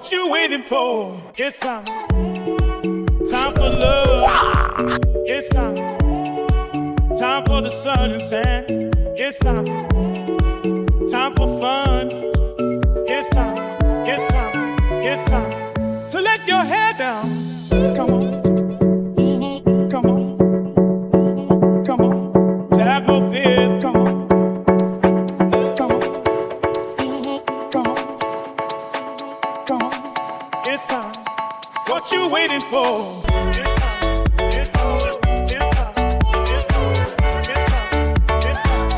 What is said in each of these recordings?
What you waiting for? It's time. Time for love. It's time. Time for the sun and sand. It's time. Time for fun. It's time. It's time. It's time to let your hair down. Come on. Come on. Come on. To have no fear. Come on. Come on. Come on. Come on. It's time. What you waiting for? It's time. It's time. It's time. It's time. It's time.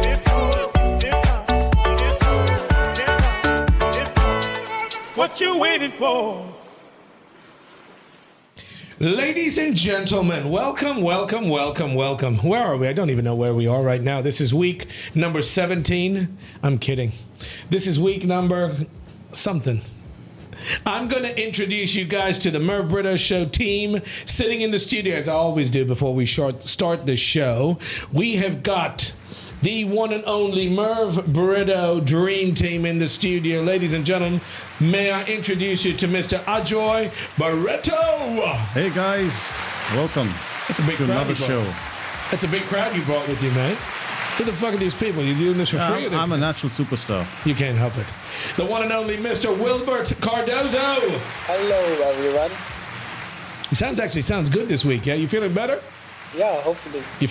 It's time. It's time. What you waiting for? Ladies and gentlemen, welcome. Where are we? I don't even know where we are right now. This is week number 17. I'm kidding. This is week number something. I'm going to introduce you guys to the Merv Britto Show team sitting in the studio, as I always do before we start the show. We have got the one and only Merv Britto Dream Team in the studio. Ladies and gentlemen, may I introduce you to Mr. Ajoy Barreto. Hey guys, welcome. That's a big to crowd another you brought. show. That's a big crowd you brought with you, man. Who the fuck are these people? You doing this for free? I'm a natural superstar. You can't help it. The one and only Mr. Wilbert Cardozo. Hello, everyone. He sounds good this week, yeah? You feeling better? Yeah, hopefully. You're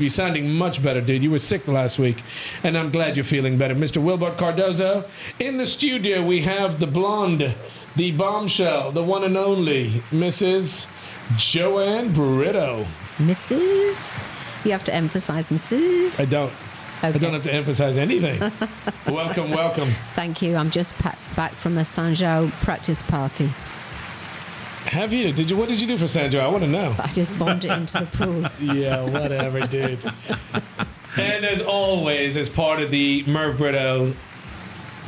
sounding much better, dude. You were sick last week, and I'm glad you're feeling better. Mr. Wilbert Cardozo. In the studio, we have the blonde, the bombshell, the one and only Mrs. Joanne Britto. Mrs.? You have to emphasize Mrs. I don't. Okay. I don't have to emphasize anything. Welcome. Thank you. I'm just back from a Sanjo practice party. Have you? What did you do for Sanjo? I want to know. I just bombed it into the pool. Yeah, whatever, dude. And as always, as part of the Merv Britto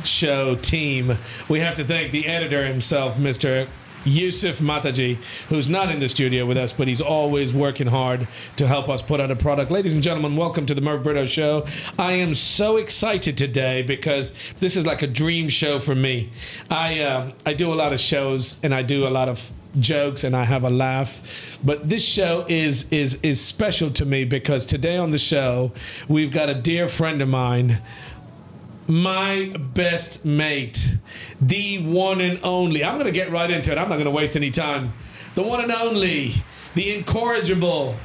Show team, we have to thank the editor himself, Mr. Yusuf Mataji, who's not in the studio with us, but he's always working hard to help us put out a product. Ladies and gentlemen, welcome to the Merv Britto Show. I am so excited today because this is like a dream show for me. I do a lot of shows and I do a lot of jokes and I have a laugh, but this show is special to me because today on the show we've got a dear friend of mine, my best mate, the one and only. I'm going to get right into it. I'm not going to waste any time. The one and only, the incorrigible.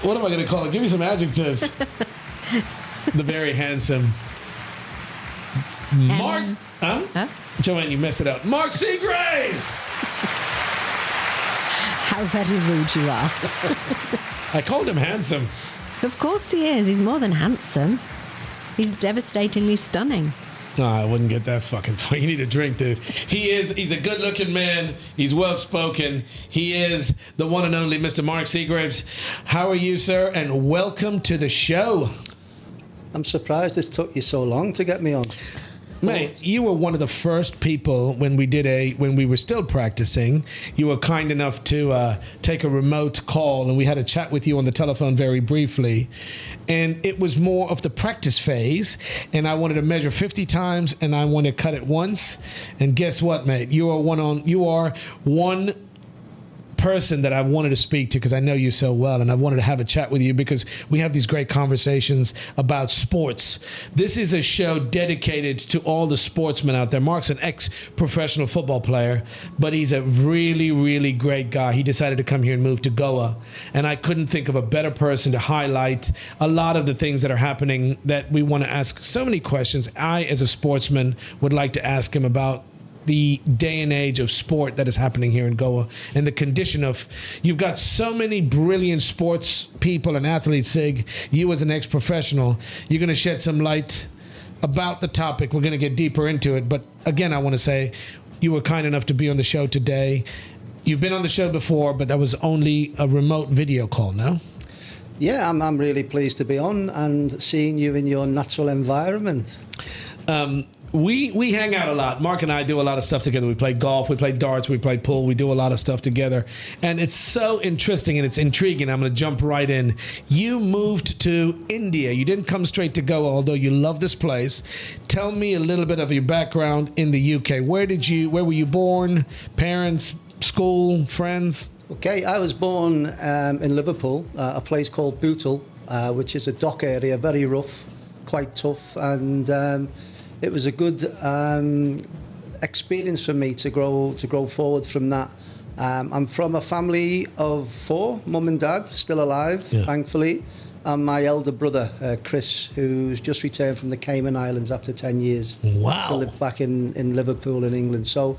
What am I going to call it? Give me some adjectives. The very handsome Mark. Joanne, you messed it up. Mark Seagraves. How very rude you are. I called him handsome. Of course he is. He's more than handsome. He's devastatingly stunning. No, I wouldn't get that fucking far. You need a drink, dude. He's a good-looking man. He's well-spoken. He is the one and only Mr. Mark Seagraves. How are you, sir? And welcome to the show. I'm surprised it took you so long to get me on. Mate, you were one of the first people when we were still practicing. You were kind enough to take a remote call, and we had a chat with you on the telephone very briefly. And it was more of the practice phase, and I wanted to measure 50 times, and I wanted to cut it once. And guess what, mate? You are one person that I wanted to speak to because I know you so well, and I wanted to have a chat with you because we have these great conversations about sports. This is a show dedicated to all the sportsmen out there. Mark's an ex-professional football player, but he's a really, really great guy. He decided to come here and move to Goa, and I couldn't think of a better person to highlight a lot of the things that are happening that we want to ask so many questions. I, as a sportsman, would like to ask him about the day and age of sport that is happening here in Goa and the condition of, you've got so many brilliant sports people and athletes, Sig. You as an ex-professional, you're going to shed some light about the topic. We're going to get deeper into it. But again, I want to say you were kind enough to be on the show today. You've been on the show before, but that was only a remote video call, no? Yeah, I'm really pleased to be on and seeing you in your natural environment. we hang out a lot. Mark and I do a lot of stuff together. We play golf, we play darts, we play pool. We do a lot of stuff together. And it's so interesting and it's intriguing. I'm going to jump right in. You moved to India. You didn't come straight to Goa, although you love this place. Tell me a little bit of your background in the UK. Where were you born? Parents, school, friends? Okay, I was born in Liverpool, a place called Bootle, which is a dock area, very rough, quite tough, and it was a good experience for me to grow forward from that. I'm from a family of 4, mum and dad, still alive, thankfully, and my elder brother, Chris, who's just returned from the Cayman Islands after 10 years. Wow. To live back in Liverpool in England. So,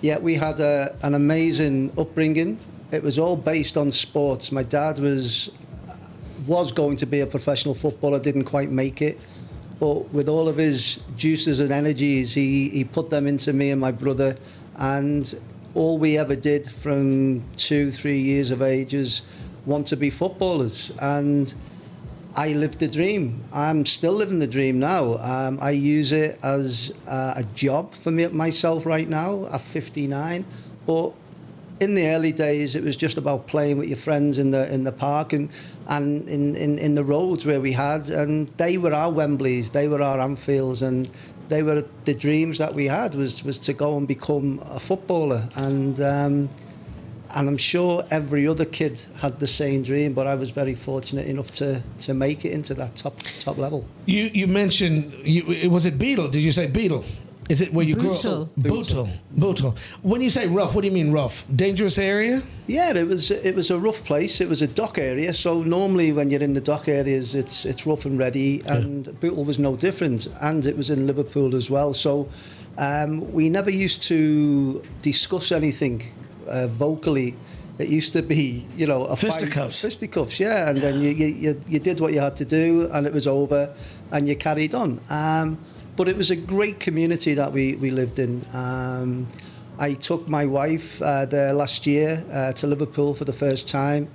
yeah, we had an amazing upbringing. It was all based on sports. My dad was going to be a professional footballer, didn't quite make it. But with all of his juices and energies, he put them into me and my brother. And all we ever did from 2-3 years of age is want to be footballers. And I lived the dream. I'm still living the dream now. I use it as a job for myself right now at 59. But in the early days, it was just about playing with your friends in the park and in the roads where we had, and they were our Wembleys, they were our Anfields, and they were the dreams that we had was to go and become a footballer. And I'm sure every other kid had the same dream, but I was very fortunate enough to make it into that top level. You mentioned, was it Beetle? Did you say Beetle? Is it where you grew up? Bootle. When you say rough, what do you mean rough? Dangerous area? Yeah, it was a rough place. It was a dock area. So normally when you're in the dock areas, it's rough and ready. And Bootle was no different. And it was in Liverpool as well. So we never used to discuss anything vocally. It used to be, a fisticuffs. Fisticuffs, yeah. And then you did what you had to do, and it was over, and you carried on. But it was a great community that we lived in. I took my wife there last year to Liverpool for the first time,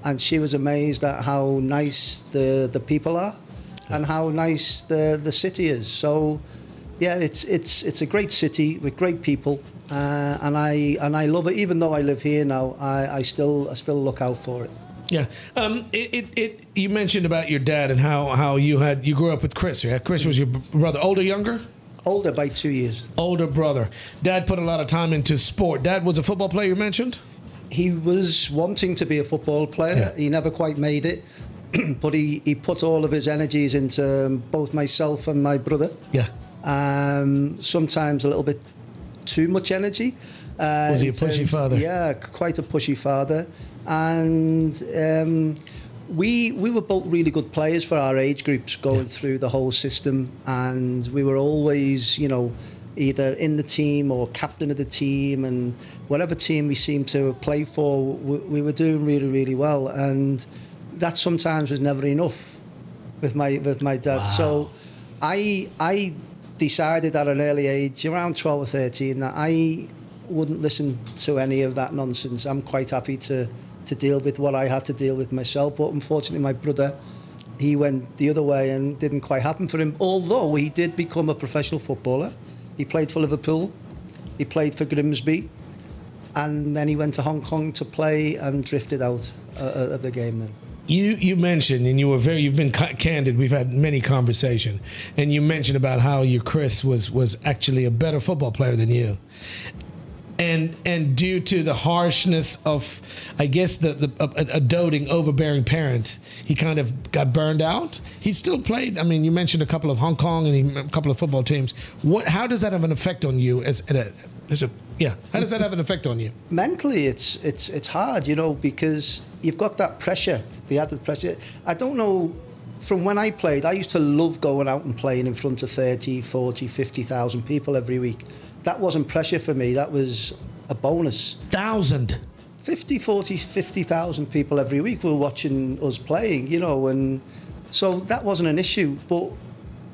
and she was amazed at how nice the people are and how nice the city is. So, yeah, it's a great city with great people, and I love it. Even though I live here now, I still look out for it. Yeah. You mentioned about your dad and how you grew up with Chris. Yeah, Chris was your brother. Older, younger? Older by 2 years. Older brother. Dad put a lot of time into sport. Dad was a football player, you mentioned? He was wanting to be a football player. Yeah. He never quite made it. But he put all of his energies into both myself and my brother. Yeah. Sometimes a little bit too much energy. Was he a pushy father? Yeah, quite a pushy father. And we were both really good players for our age groups going through the whole system, and we were always, either in the team or captain of the team, and whatever team we seemed to play for, we were doing really, really well. And that sometimes was never enough with my dad. Wow. So I decided at an early age, around 12 or 13, that I wouldn't listen to any of that nonsense. I'm quite happy to deal with what I had to deal with myself. But unfortunately, my brother, he went the other way and didn't quite happen for him. Although he did become a professional footballer. He played for Liverpool. He played for Grimsby. And then he went to Hong Kong to play and drifted out of the game then. You mentioned, and you've been candid, we've had many conversations, and you mentioned about how your Chris was actually a better football player than you. And due to the harshness of, I guess, a doting, overbearing parent, he kind of got burned out. He still played. I mean, you mentioned a couple of Hong Kong and a couple of football teams. How does that have an effect on you? How does that have an effect on you? Mentally, it's hard, because you've got that pressure, the added pressure. I don't know. From when I played, I used to love going out and playing in front of 30, 40, 50,000 people every week. That wasn't pressure for me. That was a bonus. 50,000 people every week were watching us playing, and so that wasn't an issue. But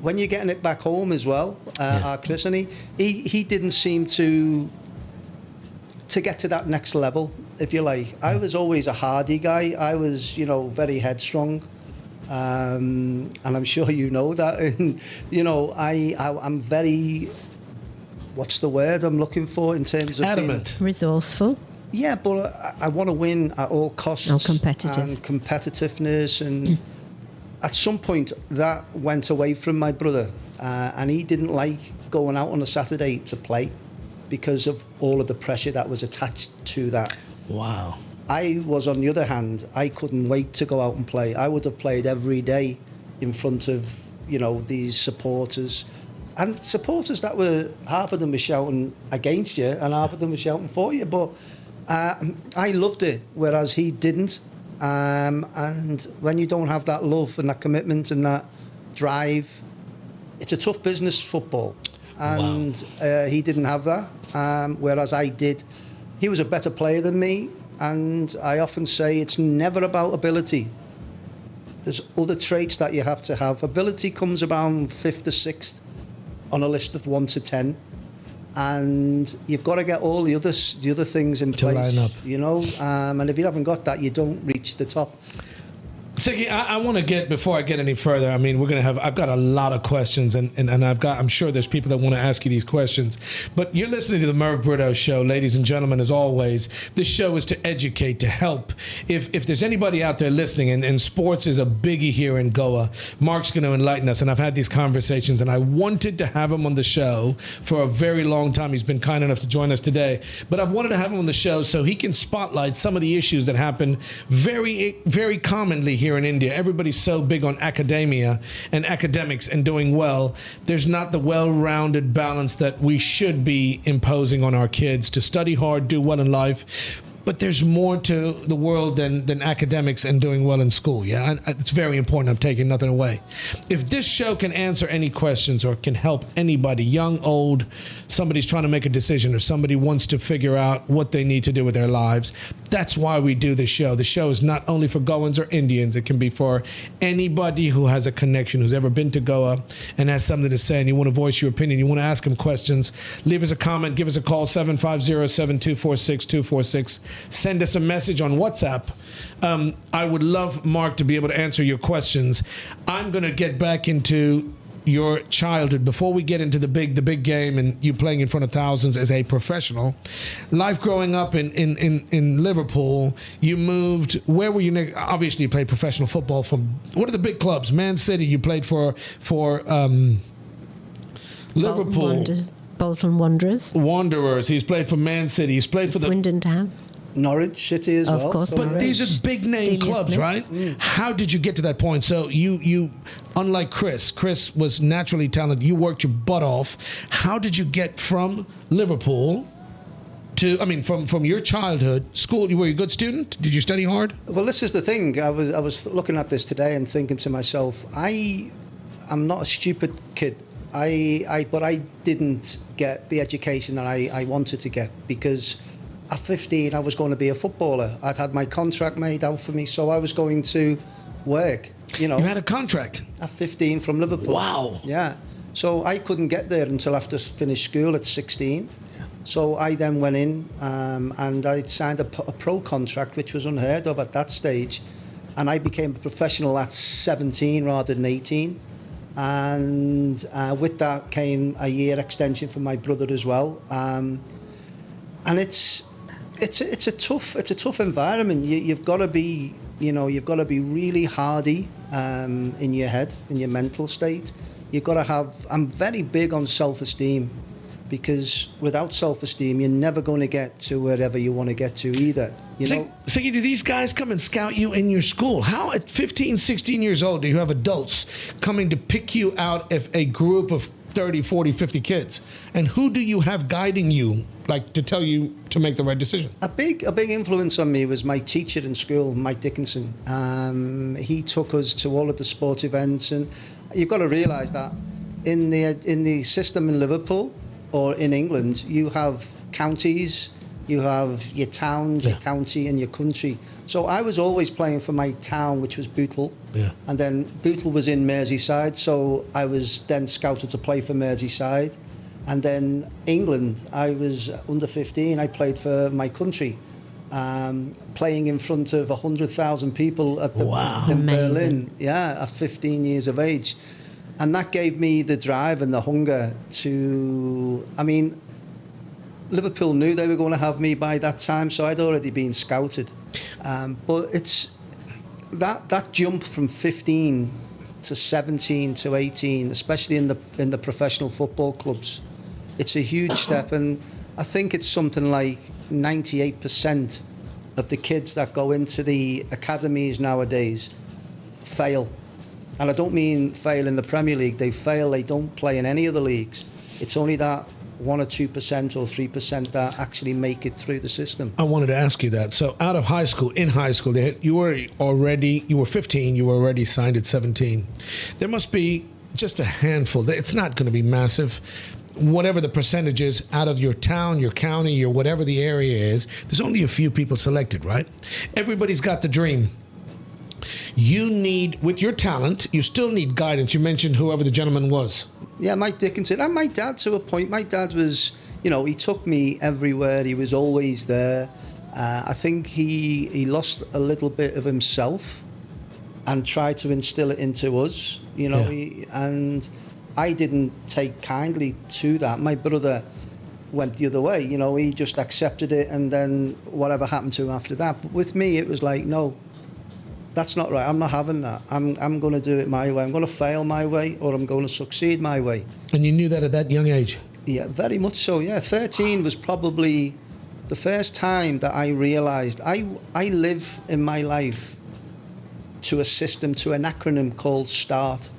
when you're getting it back home as well, our Chris, and he didn't seem to get to that next level, if you like. I was always a hardy guy. I was, very headstrong. and I'm sure you know that. And you know, I'm very, what's the word I'm looking for in terms of Adamant. Resourceful. Yeah, but I want to win at all costs. Oh, competitive. And competitiveness. And at some point, that went away from my brother. And he didn't like going out on a Saturday to play because of all of the pressure that was attached to that. Wow. I was, on the other hand, I couldn't wait to go out and play. I would have played every day in front of, you know, these supporters. And supporters that were, half of them were shouting against you and half of them were shouting for you. But I loved it, whereas he didn't. And when you don't have that love and that commitment and that drive, it's a tough business, football. And he didn't have that, whereas I did. He was a better player than me. And I often say it's never about ability. There's other traits that you have to have. Ability comes around 5th or 6th on a list of 1 to 10. And you've got to get all the other things in place. line up. You know, and if you haven't got that, you don't reach the top. Siggy, I want to get, before I get any further, I mean, I've got a lot of questions, and I'm sure there's people that want to ask you these questions. But you're listening to the Merv Britto Show, ladies and gentlemen, as always. This show is to educate, to help. If there's anybody out there listening, and sports is a biggie here in Goa, Mark's going to enlighten us, and I've had these conversations, and I wanted to have him on the show for a very long time. He's been kind enough to join us today. But I've wanted to have him on the show so he can spotlight some of the issues that happen very, very commonly here in India. Everybody's so big on academia and academics and doing well. There's not the well-rounded balance that we should be imposing on our kids to study hard, do well in life. But there's more to the world than academics and doing well in school. Yeah, and it's very important. I'm taking nothing away. If this show can answer any questions or can help anybody, young, old, somebody's trying to make a decision or somebody wants to figure out what they need to do with their lives, that's why we do this show. The show is not only for Goans or Indians. It can be for anybody who has a connection, who's ever been to Goa and has something to say, and you want to voice your opinion, you want to ask them questions, leave us a comment, give us a call, 750-7246-246. Send us a message on WhatsApp. I would love, Mark, to be able to answer your questions. I'm going to get back into your childhood before we get into the big game and you playing in front of thousands as a professional. Life growing up in Liverpool, you moved. Where were you? Obviously, you played professional football for what are the big clubs? Man City. You played for Liverpool. Bolton Wanderers. He's played for Man City. He's played for Swindon Town. Norwich City as well. Of course. But these are big name clubs, right? How did you get to that point? So you unlike Chris was naturally talented. You worked your butt off. How did you get from Liverpool to, from your childhood, school? Were you a good student? Did you study hard? Well, this is the thing. I was looking at this today and thinking to myself, I'm not a stupid kid. But I didn't get the education that I wanted to get because at 15 I was going to be a footballer. I'd had my contract made out for me, so I was going to work. You know, you had a contract at 15 from Liverpool. Wow. Yeah. So I couldn't get there until after finished school at 16. So I then went in and I signed a pro contract, which was unheard of at that stage, and I became a professional at 17 rather than 18. And with that came a year extension for my brother as well. And it's a tough environment. You've got to be really hardy in your head, in your mental state. You've got to have. I'm very big on self-esteem, because without self-esteem, you're never going to get to wherever you want to get to either. So do these guys come and scout you in your school? How at 15, 16 years old do you have adults coming to pick you out of a group of 30, 40, 50 kids? And who do you have guiding you, like to tell you to make the right decision? A big influence on me was my teacher in school, Mike Dickinson. He took us to all of the sport events, and you've got to realise that in the system in Liverpool or in England, you have counties, you have your towns, your county, and your country. So I was always playing for my town, which was Bootle. Yeah. And then Bootle was in Merseyside, so I was then scouted to play for Merseyside. And then England, I was under 15, I played for my country. playing in front of 100,000 people at the, in Amazing. Berlin, at 15 years of age. And that gave me the drive and the hunger to, I mean, Liverpool knew they were going to have me by that time, so I'd already been scouted. But it's that jump from 15 to 17 to 18, especially in the professional football clubs, it's a huge step. And I think it's something like 98% of the kids that go into the academies nowadays fail. And I don't mean fail in the Premier League. They fail, they don't play in any of the leagues. It's only that 1 or 2% or 3% that actually make it through the system. I wanted to ask you that. So out of high school, you were 15, you were already signed at 17. There must be just a handful. It's not going to be massive. Whatever the percentage is, out of your town, your county, or whatever the area is, there's only a few people selected, right? Everybody's got the dream. You need, with your talent, you still need guidance. You mentioned whoever the gentleman was. Yeah, Mike Dickinson. And my dad, to a point. My dad was, he took me everywhere. He was always there. I think he lost a little bit of himself and tried to instill it into us, and I didn't take kindly to that. My brother went the other way, he just accepted it, and then whatever happened to him after that. But with me, it was like, no, that's not right. I'm not having that. I'm going to do it my way. I'm going to fail my way, or I'm going to succeed my way. And you knew that at that young age? Yeah, very much so, yeah. 13 was probably the first time that I realised I live in my life to a system, to an acronym called START.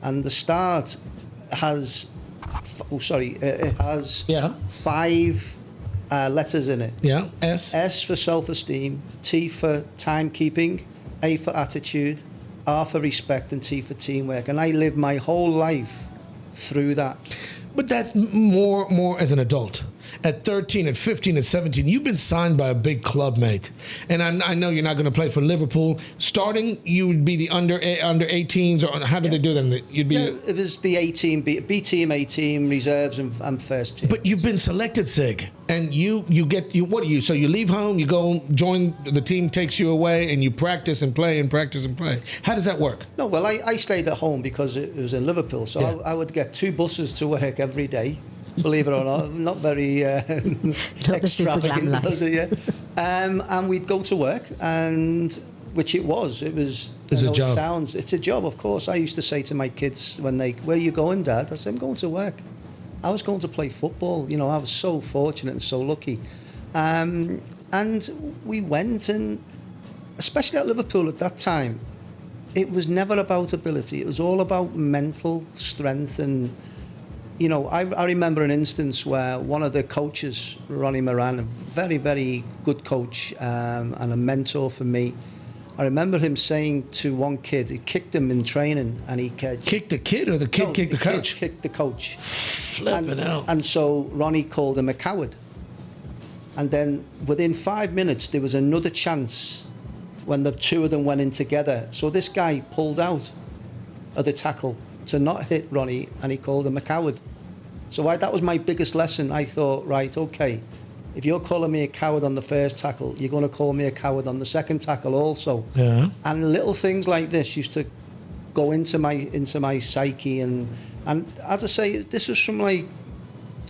And the START has, it has 5 letters in it. Yeah, S. S for self-esteem, T for timekeeping, A for attitude, R for respect, and T for teamwork. And I lived my whole life through that. But that more as an adult. At 13, at 15, at 17, you've been signed by a big club, mate. And I know you're not going to play for Liverpool. Starting, you would be the under 18s, or how did they do that? You'd be. Yeah, it was the 18, B team, A team, reserves, and first team. But you've been selected, Sig, and you what do you? So you leave home, you go join the team, takes you away, and you practice and play and practice and play. How does that work? No, well, I stayed at home because it was in Liverpool, so I would get 2 buses to work every day. Believe it or not, not very extravagant, was it? Yeah. And we'd go to work, and which it was. It was. It's a job. It's a job, of course. I used to say to my kids when where are you going, Dad? I said, I'm going to work. I was going to play football. I was so fortunate and so lucky. And we went, and especially at Liverpool at that time, it was never about ability. It was all about mental strength. And I remember an instance where one of the coaches, Ronnie Moran, a very, very good coach and a mentor for me, I remember him saying to one kid, he kicked him in training, and he kicked the kid, or the kid kicked the coach? Kicked the coach. Flipping out. And so Ronnie called him a coward. And then within 5 minutes, there was another chance when the two of them went in together. So this guy pulled out of the tackle to not hit Ronnie, and he called him a coward. So that was my biggest lesson. I thought, right, okay, if you're calling me a coward on the first tackle, you're going to call me a coward on the second tackle also. Yeah. And little things like this used to go into my psyche, and as I say, this was from like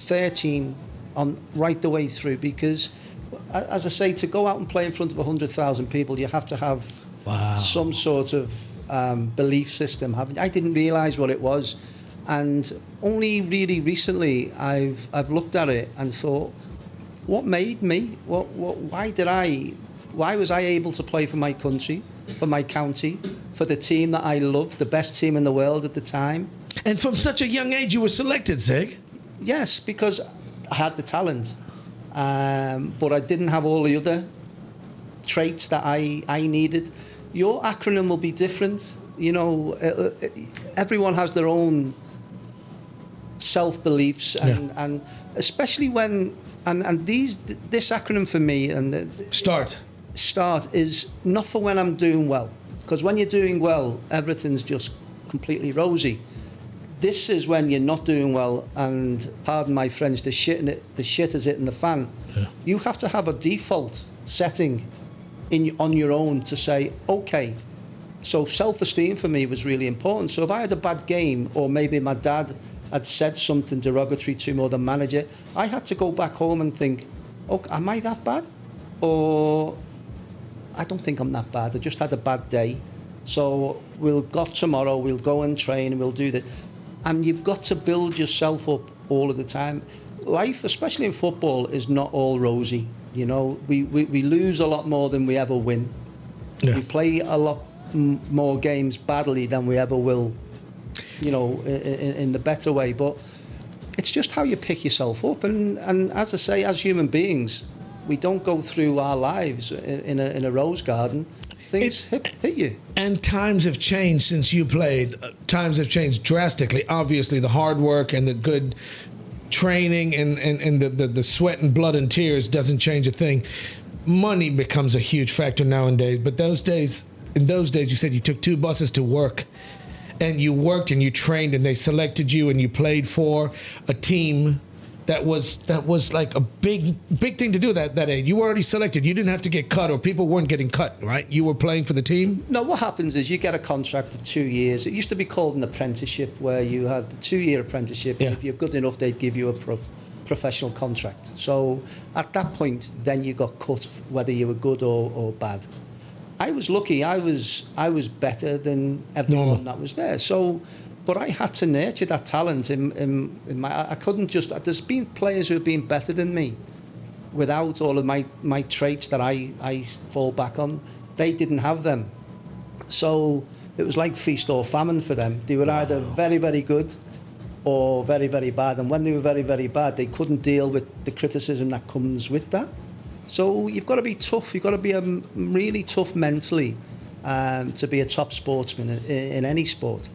13 on right the way through, because as I say, to go out and play in front of 100,000 people, you have to have some sort of belief system. I didn't realise what it was, and only really recently I've looked at it and thought, what made me? Why was I able to play for my country, for my county, for the team that I loved, the best team in the world at the time? And from such a young age, you were selected, Zig? Yes, because I had the talent, but I didn't have all the other traits that I needed. Your acronym will be different. Everyone has their own self-beliefs, and especially when this acronym for me, and START is not for when I'm doing well, because when you're doing well, everything's just completely rosy. This is when you're not doing well, and pardon my French, the shit is hitting the fan. Yeah. You have to have a default setting on your own to say, okay. So self-esteem for me was really important. So if I had a bad game, or maybe my dad had said something derogatory to me or the manager, I had to go back home and think, oh, am I that bad? Or I don't think I'm that bad. I just had a bad day. So we'll go tomorrow, we'll go and train, and we'll do that. And you've got to build yourself up all of the time. Life, especially in football, is not all rosy. You know, we lose a lot more than we ever win. Yeah. We play a lot more games badly than we ever will, you know, in the better way. But it's just how you pick yourself up. And as I say, as human beings, we don't go through our lives in a rose garden. Things hit you. And times have changed since you played. Times have changed drastically. Obviously, the hard work and the good training and the sweat and blood and tears doesn't change a thing. Money becomes a huge factor nowadays. But in those days, you said you took 2 buses to work. And you worked and you trained and they selected you and you played for a team that was like a big thing to do that age. You were already selected. You didn't have to get cut, or people weren't getting cut, right? You were playing for the team? No, what happens is you get a contract of 2 years. It used to be called an apprenticeship, where you had the 2-year apprenticeship. Yeah. If you're good enough, they'd give you a professional contract. So at that point, then you got cut, whether you were good or bad. I was lucky. I was better than everyone that was there. So, but I had to nurture that talent in my. I couldn't just. There's been players who have been better than me, without all of my traits that I fall back on. They didn't have them, so it was like feast or famine for them. They were either very, very good, or very, very bad. And when they were very, very bad, they couldn't deal with the criticism that comes with that. So you've got to be tough. You've got to be really tough mentally to be a top sportsman in any sport.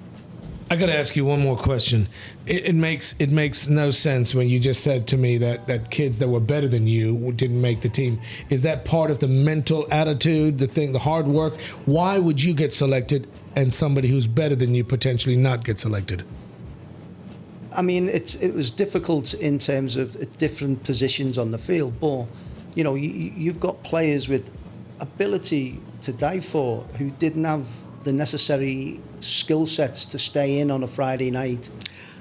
I got to ask you one more question. It makes no sense when you just said to me that kids that were better than you didn't make the team. Is that part of the mental attitude, the hard work? Why would you get selected and somebody who's better than you potentially not get selected? I mean, it was difficult in terms of different positions on the field, but you know, you've got players with ability to die for who didn't have the necessary skill sets to stay in on a Friday night,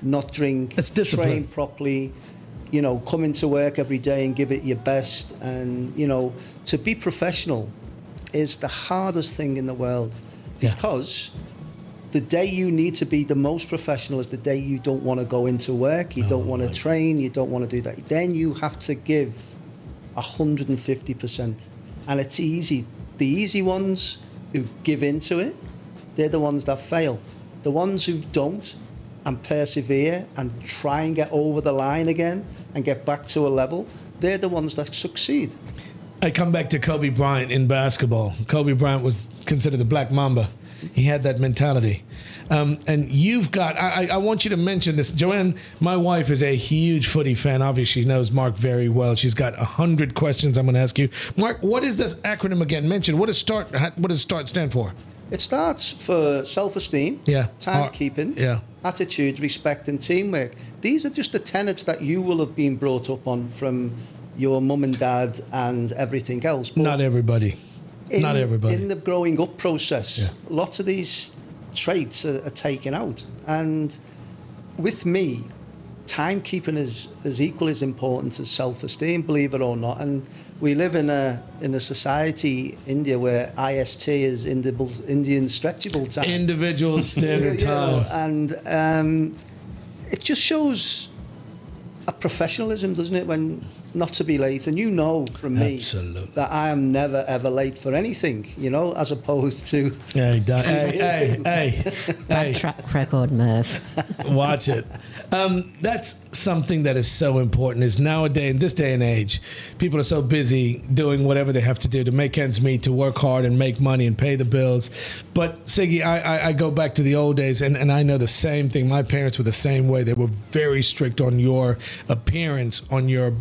not drink, train properly, you know, come into work every day and give it your best. And, you know, to be professional is the hardest thing in the world. Yeah. Because the day you need to be the most professional is the day you don't want to go into work, you don't want to train, you don't want to do that. Then you have to give 150%. And it's easy. The easy ones who give into it, they're the ones that fail. The ones who don't and persevere and try and get over the line again and get back to a level, they're the ones that succeed. I come back to Kobe Bryant in basketball. Kobe Bryant was considered the Black Mamba. He had that mentality. And you've got, I want you to mention this. Joanne, my wife, is a huge footy fan. Obviously, she knows Mark very well. She's got 100 questions I'm going to ask you. Mark, what is this acronym again? Mention. What does START stand for? It starts for self-esteem, timekeeping, attitude, respect, and teamwork. These are just the tenets that you will have been brought up on from your mum and dad and everything else. But not everybody. Not everybody. In the growing up process, lots of these traits are taken out. And with me, timekeeping is equally as important as self-esteem, believe it or not. And we live in a society, India, where IST is Indian stretchable time. Individual standard time. And it just shows a professionalism, doesn't it, when not to be late. And you know from me that I am never, ever late for anything, you know, as opposed to... Hey. Bad track record, Merv. Watch it. That's something that is so important is nowadays, in this day and age, people are so busy doing whatever they have to do to make ends meet, to work hard and make money and pay the bills. But Siggy, I go back to the old days and I know the same thing. My parents were the same way. They were very strict on your appearance, on your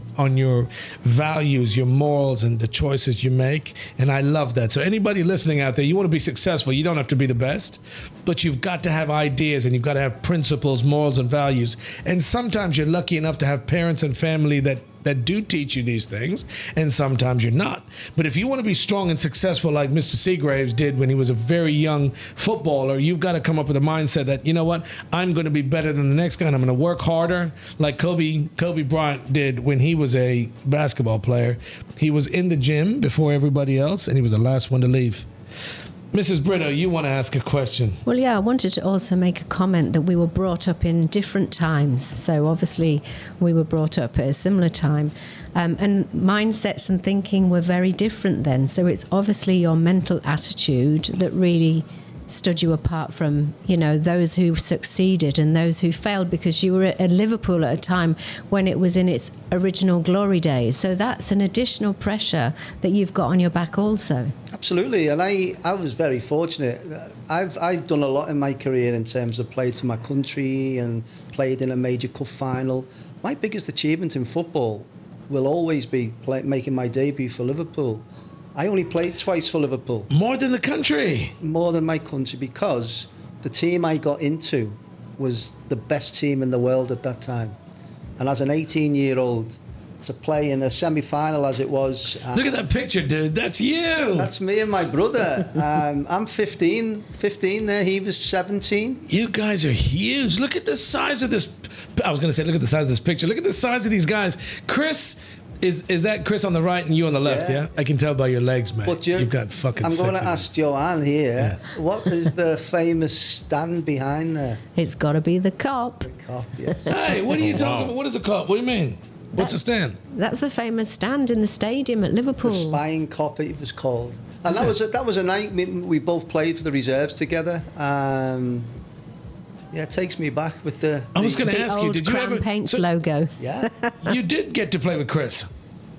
values, your morals, and the choices you make. And I love that. So anybody listening out there, you want to be successful, you don't have to be the best, but you've got to have ideas and you've got to have principles, morals, and values. And sometimes you're lucky enough to have parents and family that that do teach you these things, and sometimes you're not. But if you want to be strong and successful like Mr. Seagraves did when he was a very young footballer, you've got to come up with a mindset that, you know what, I'm going to be better than the next guy, and I'm going to work harder like Kobe Bryant did when he was a basketball player. He was in the gym before everybody else, and he was the last one to leave. Mrs. Britto, you want to ask a question? Well, yeah, I wanted to also make a comment that we were brought up in different times. So obviously we were brought up at a similar time. And mindsets and thinking were very different then. So it's obviously your mental attitude that really stood you apart from, you know, those who succeeded and those who failed, because you were at Liverpool at a time when it was in its original glory days. So that's an additional pressure that you've got on your back also. Absolutely, and I was very fortunate. I've done a lot in my career in terms of played for my country and played in a major cup final. My biggest achievement in football will always be making my debut for Liverpool. I only played twice for Liverpool. More than the country. More than my country, because the team I got into was the best team in the world at that time. And as an 18-year-old, to play in a semi-final as it was... Look at that picture, dude. That's you. That's me and my brother. I'm 15 there. He was 17. You guys are huge. Look at the size of this. I was going to say, look at the size of this picture. Look at the size of these guys. Chris... Is that Chris on the right and you on the left, yeah? I can tell by your legs, man. But you've got fucking I'm going to sexiness. ask Joanne here, what is the famous stand behind there? It's got to be the cop. The cop, yes. Hey, what are you talking about? What is a cop? What do you mean? What's a stand? That's the famous stand in the stadium at Liverpool. The spying cop, it was called. And that was a night we both played for the reserves together. Yeah, it takes me back with the... I was going to ask you, old did you Crown ever... Paints logo. Yeah. You did get to play with Chris.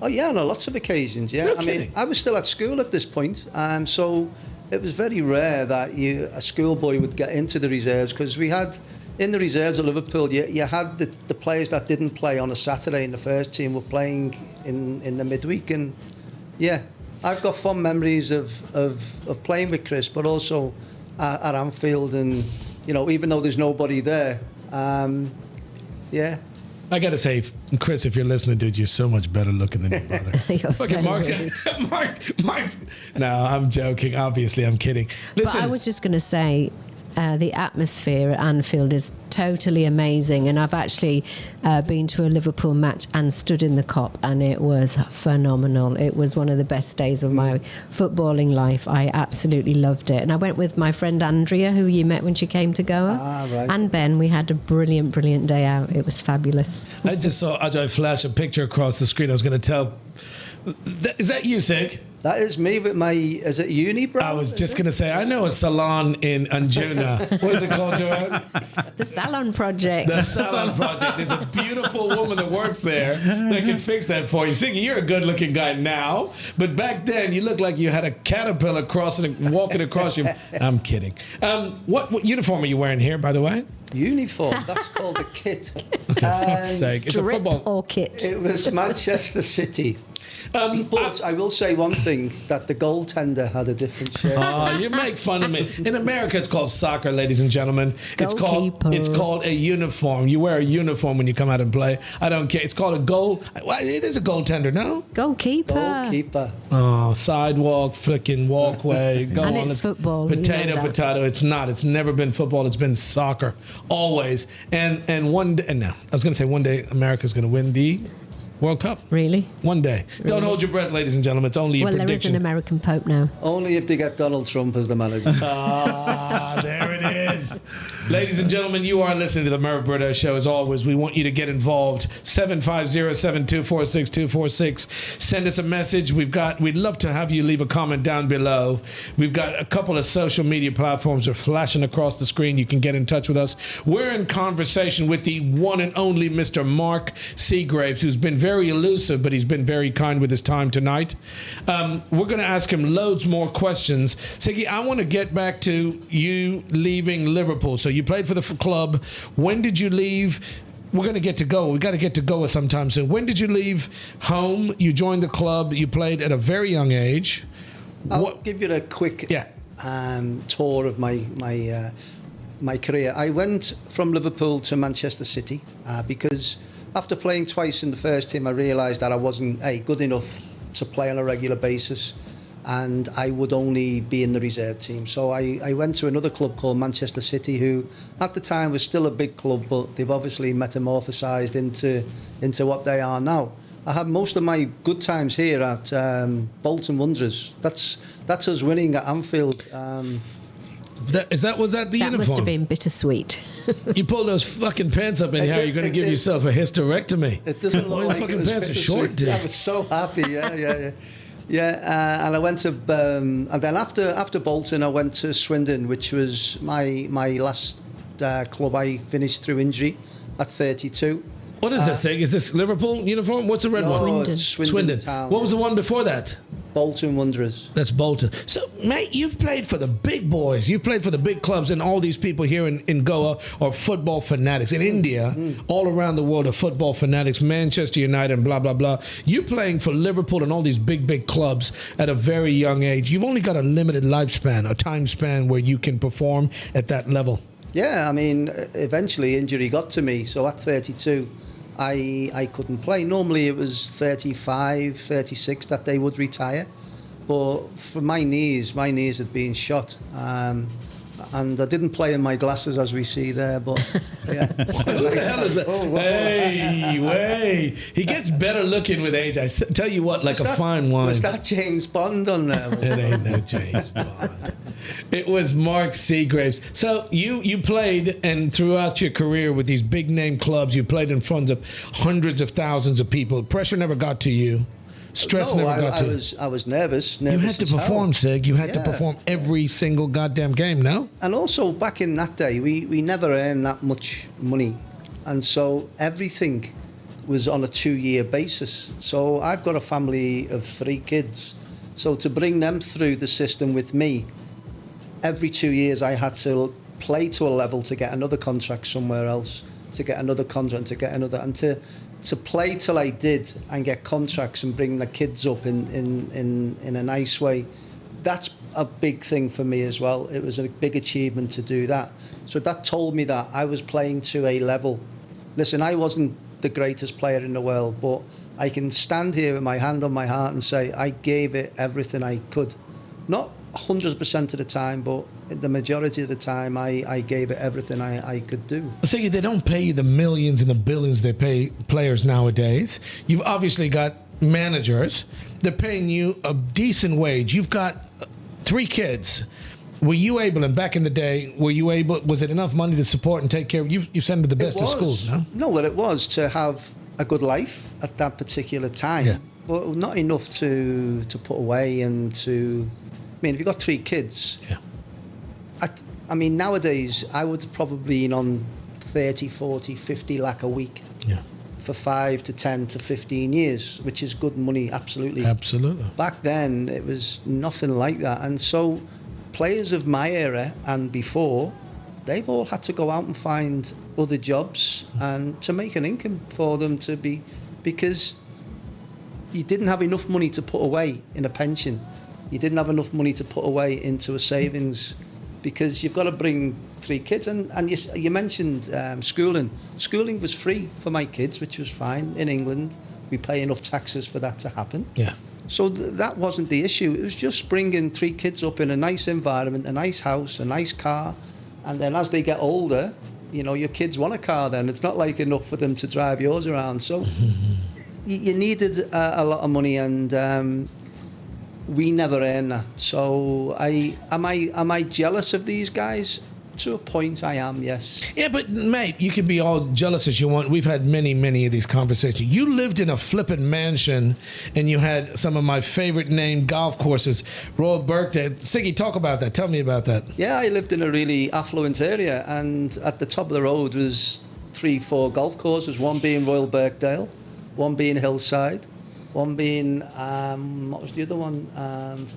Oh, yeah, on lots of occasions, yeah. No I kidding. mean, I was still at school at this point, so it was very rare that a schoolboy would get into the reserves, because we had, in the reserves at Liverpool, you had the players that didn't play on a Saturday in the first team were playing in the midweek, and yeah, I've got fond memories of playing with Chris, but also at Anfield, and, you know, even though there's nobody there, yeah. I got to say, Chris, if you're listening, dude, you're so much better looking than your brother. You're Look at so Mark. rude. Mark's... No, I'm joking. Obviously, I'm kidding. Listen. But I was just going to say, the atmosphere at Anfield is totally amazing, and I've actually been to a Liverpool match and stood in the Kop, and it was phenomenal. It was one of the best days of my footballing life. I absolutely loved it, and I went with my friend Andrea, who you met when she came to Goa, right. and Ben. We had a brilliant day out. It was fabulous. I just saw Ajay flash a picture across the screen. I was going to tell... Is that you, Sig? That is me with my, is it unibrow? I was just going to say, I know a salon in Anjuna. What is it called, Joanne? The Salon Project. The Salon Project. There's a beautiful woman that works there that can fix that for you. Siggy, you're a good-looking guy now, but back then you looked like you had a caterpillar walking across you. I'm kidding. What uniform are you wearing here, by the way? Uniform. That's called a kit. For fuck's sake. It's a Strip football. or kit. It was Manchester City. But I will say one thing, that the goaltender had a different shirt. Oh, you make fun of me. In America, it's called soccer, ladies and gentlemen. It's called a uniform. You wear a uniform when you come out and play. I don't care. It's called a goal. Well, it is a goaltender, no? Goalkeeper. Oh, sidewalk, flicking walkway. Go And on. it's football. You know Potato, that. potato. It's not. It's never been football. It's been soccer. Always. And one day, and now, I was going to say one day America's going to win the World Cup. Really? One day. Don't hold your breath, ladies and gentlemen. It's only a Well, there is prediction. an American Pope now. Only if they get Donald Trump as the manager. Ah, there it is. Ladies and gentlemen, you are listening to the Merv Britto Show. As always, we want you to get involved. 750-724-6246. Send us a message. We'd love to have you leave a comment down below. We've got a couple of social media platforms that are flashing across the screen. You can get in touch with us. We're in conversation with the one and only Mr. Mark Seagraves, who's been very elusive, but he's been very kind with his time tonight. We're going to ask him loads more questions. Siggy, I want to get back to you leaving Liverpool. So you played for the club. When did you leave? We're going to get to Goa. We got to get to Goa sometime soon. When did you leave home? You joined the club. You played at a very young age. I'll give you a quick tour of my career. I went from Liverpool to Manchester City because after playing twice in the first team, I realised that I wasn't good enough to play on a regular basis, and I would only be in the reserve team. So I went to another club called Manchester City, who at the time was still a big club, but they've obviously metamorphosised into what they are now. I had most of my good times here at Bolton Wanderers. That's us winning at Anfield. Was that the That uniform? must have been bittersweet. You pulled those fucking pants up anyhow. You're going to give yourself a hysterectomy. It doesn't look like fucking it was pants are short, bittersweet. dude. I was so happy. And I went to and then after Bolton, I went to Swindon, which was my last club. I finished through injury at 32. What is this thing? Is this Liverpool uniform? What's the red one? Swindon. It's Swindon Town. What was the one before that? Bolton Wanderers. That's Bolton. So, mate, you've played for the big boys. You've played for the big clubs, and all these people here in Goa are football fanatics. In India, all around the world are football fanatics. Manchester United and blah, blah, blah. You playing for Liverpool and all these big clubs at a very young age. You've only got a limited lifespan, a time span where you can perform at that level. Yeah, I mean, eventually injury got to me. So at 32, I couldn't play. Normally it was 35, 36 that they would retire. But for my knees had been shot. And I didn't play in my glasses, as we see there, but yeah. Who the hell is that? Hey, wait. He gets better looking with age. Tell you what, like a fine wine. Was that James Bond on there? It ain't no James Bond. It was Mark Seagraves. So you played, and throughout your career with these big name clubs, you played in front of hundreds of thousands of people. Pressure never got to you. Stress never got to you. I was nervous. You had to perform, Sig. You had to perform every single goddamn game, no? And also, back in that day, we never earned that much money. And so everything was on a 2-year basis. So I've got a family of 3 kids. So to bring them through the system with me, every 2 years I had to play to a level to get another contract somewhere else, to get another contract, to get another, and to play till I did and get contracts and bring the kids up in a nice way. That's a big thing for me as well. It was a big achievement to do that. So that told me that I was playing to a level. Listen, I wasn't the greatest player in the world, but I can stand here with my hand on my heart and say I gave it everything I could. Not 100% of the time, but the majority of the time I gave it everything I could do. So they don't pay you the millions and the billions they pay players nowadays. You've obviously got managers. They're paying you a decent wage. You've got 3 kids. Were you able, and back in the day, was it enough money to support and take care of you? You sent them to the best of schools, no? No, well, it was to have a good life at that particular time. Yeah. But not enough to put away and to... I mean, if you've got 3 kids... Yeah. I mean, nowadays, I would probably been on 30, 40, 50 lakh a week for 5 to 10 to 15 years, which is good money, absolutely. Absolutely. Back then, it was nothing like that. And so players of my era and before, they've all had to go out and find other jobs and to make an income for them to be... Because you didn't have enough money to put away in a pension. You didn't have enough money to put away into a savings, because you've got to bring 3 kids. And you mentioned schooling. Schooling was free for my kids, which was fine. In England, we pay enough taxes for that to happen. Yeah. So that wasn't the issue. It was just bringing 3 kids up in a nice environment, a nice house, a nice car. And then as they get older, you know, your kids want a car then. It's not like enough for them to drive yours around. So you needed a lot of money, and... we never earned that. So am I jealous of these guys? To a point, I am, yes. Yeah, but mate, you can be all jealous as you want. We've had many of these conversations. You lived in a flippin' mansion, and you had some of my favorite named golf courses. Royal Birkdale. Siggy, talk about that. Tell me about that. Yeah, I lived in a really affluent area, and at the top of the road was 3-4 golf courses. One being Royal Birkdale, one being Hillside, one being, what was the other one?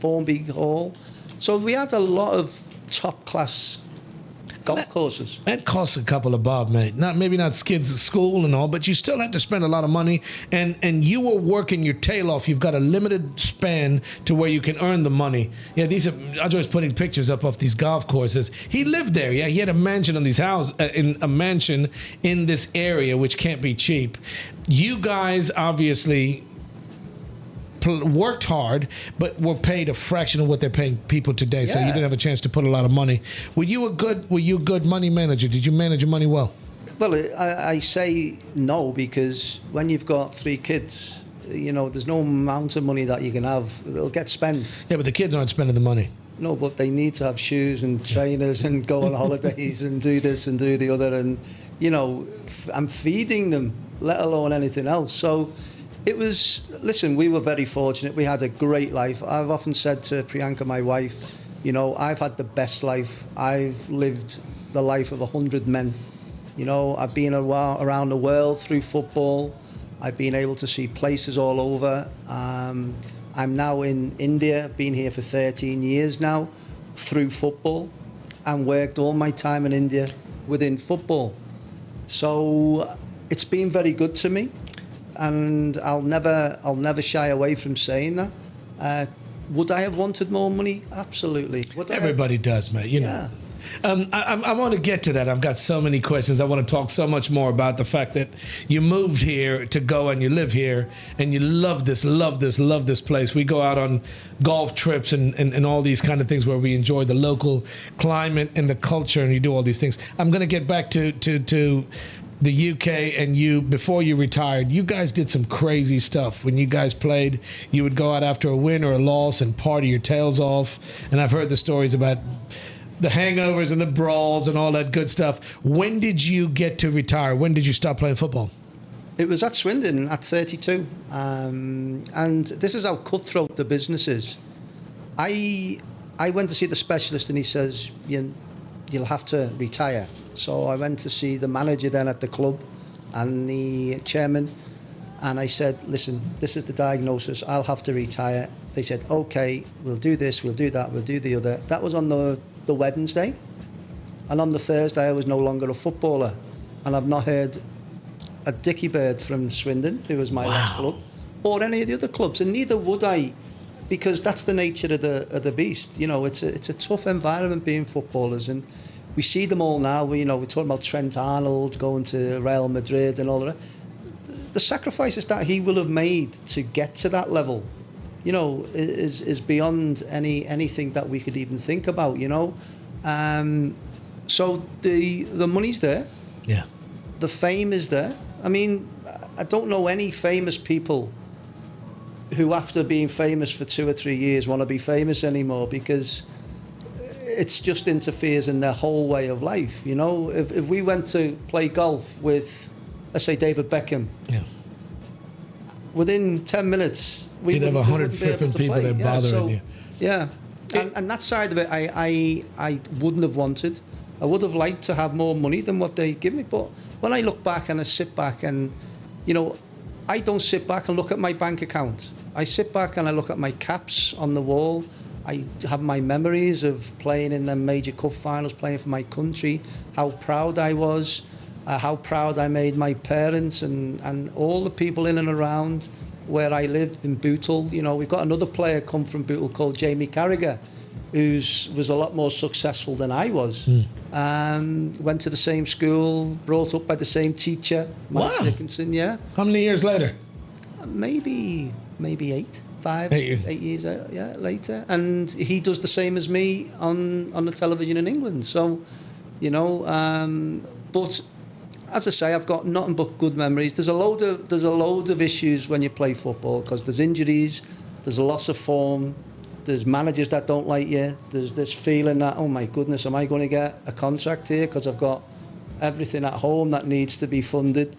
Formby Hall. So we had a lot of top class golf courses. That costs a couple of bob, mate. Maybe not skids at school and all, but you still had to spend a lot of money. And you were working your tail off. You've got a limited span to where you can earn the money. Yeah, Ajoy's putting pictures up of these golf courses. He lived there. Yeah, he had a mansion on these houses, a mansion in this area, which can't be cheap. You guys obviously worked hard, but were paid a fraction of what they're paying people today. So you didn't have a chance to put a lot of money. Were you a good money manager? Did you manage your money well? Well, I say no, because when you've got 3 kids, there's no amount of money that you can have. It'll get spent. Yeah, but the kids aren't spending the money. No, but they need to have shoes and trainers and go on holidays and do this and do the other. And, I'm feeding them, let alone anything else. So listen, we were very fortunate. We had a great life. I've often said to Priyanka, my wife, I've had the best life. I've lived the life of 100 men. I've been around the world through football. I've been able to see places all over. I'm now in India, been here for 13 years now through football, and worked all my time in India within football. So it's been very good to me. And I'll never shy away from saying that. Would I have wanted more money? Absolutely. Everybody does, mate. Yeah. I want to get to that. I've got so many questions. I want to talk so much more about the fact that you moved here to go and you live here and you love this place. We go out on golf trips and all these kind of things where we enjoy the local climate and the culture, and you do all these things. I'm going to get back to the UK, and you, before you retired, you guys did some crazy stuff. When you guys played, you would go out after a win or a loss and party your tails off. And I've heard the stories about the hangovers and the brawls and all that good stuff. When did you get to retire? When did you stop playing football? It was at Swindon at 32. And this is how cutthroat the business is. I went to see the specialist and he says, you'll have to retire. So I went to see the manager then at the club and the chairman, and I said, listen, this is the diagnosis, I'll have to retire. They said, okay, we'll do this, we'll do that, we'll do the other. That was on the Wednesday, and on the Thursday I was no longer a footballer, and I've not heard a dicky bird from Swindon, who was my last club, or any of the other clubs, and neither would I, because that's the nature of the beast. It's a tough environment being footballers, and we see them all now. We're talking about Trent Arnold going to Real Madrid and all that. The sacrifices that he will have made to get to that level, is beyond anything that we could even think about. So the money's there. Yeah. The fame is there. I mean, I don't know any famous people who, after being famous for 2 or 3 years, want to be famous anymore, because it's just interferes in their whole way of life. If we went to play golf with, let's say, David Beckham, within 10 minutes, we'd have 100 flipping people that bothering you. Yeah, and that side of it, I wouldn't have wanted. I would have liked to have more money than what they give me, but when I look back and I sit back and, I don't sit back and look at my bank account. I sit back and I look at my caps on the wall. I have my memories of playing in the major cup finals, playing for my country, how proud I was, how proud I made my parents and all the people in and around where I lived in Bootle. We've got another player come from Bootle called Jamie Carragher, who was a lot more successful than I was. Went to the same school, brought up by the same teacher, Mark Dickinson. Yeah. How many years later? Maybe 8 years later, and he does the same as me on the television in England. So, but as I say, I've got nothing but good memories. There's a load of issues when you play football, because there's injuries, there's a loss of form, there's managers that don't like you, there's this feeling that, oh my goodness, am I going to get a contract here because I've got everything at home that needs to be funded,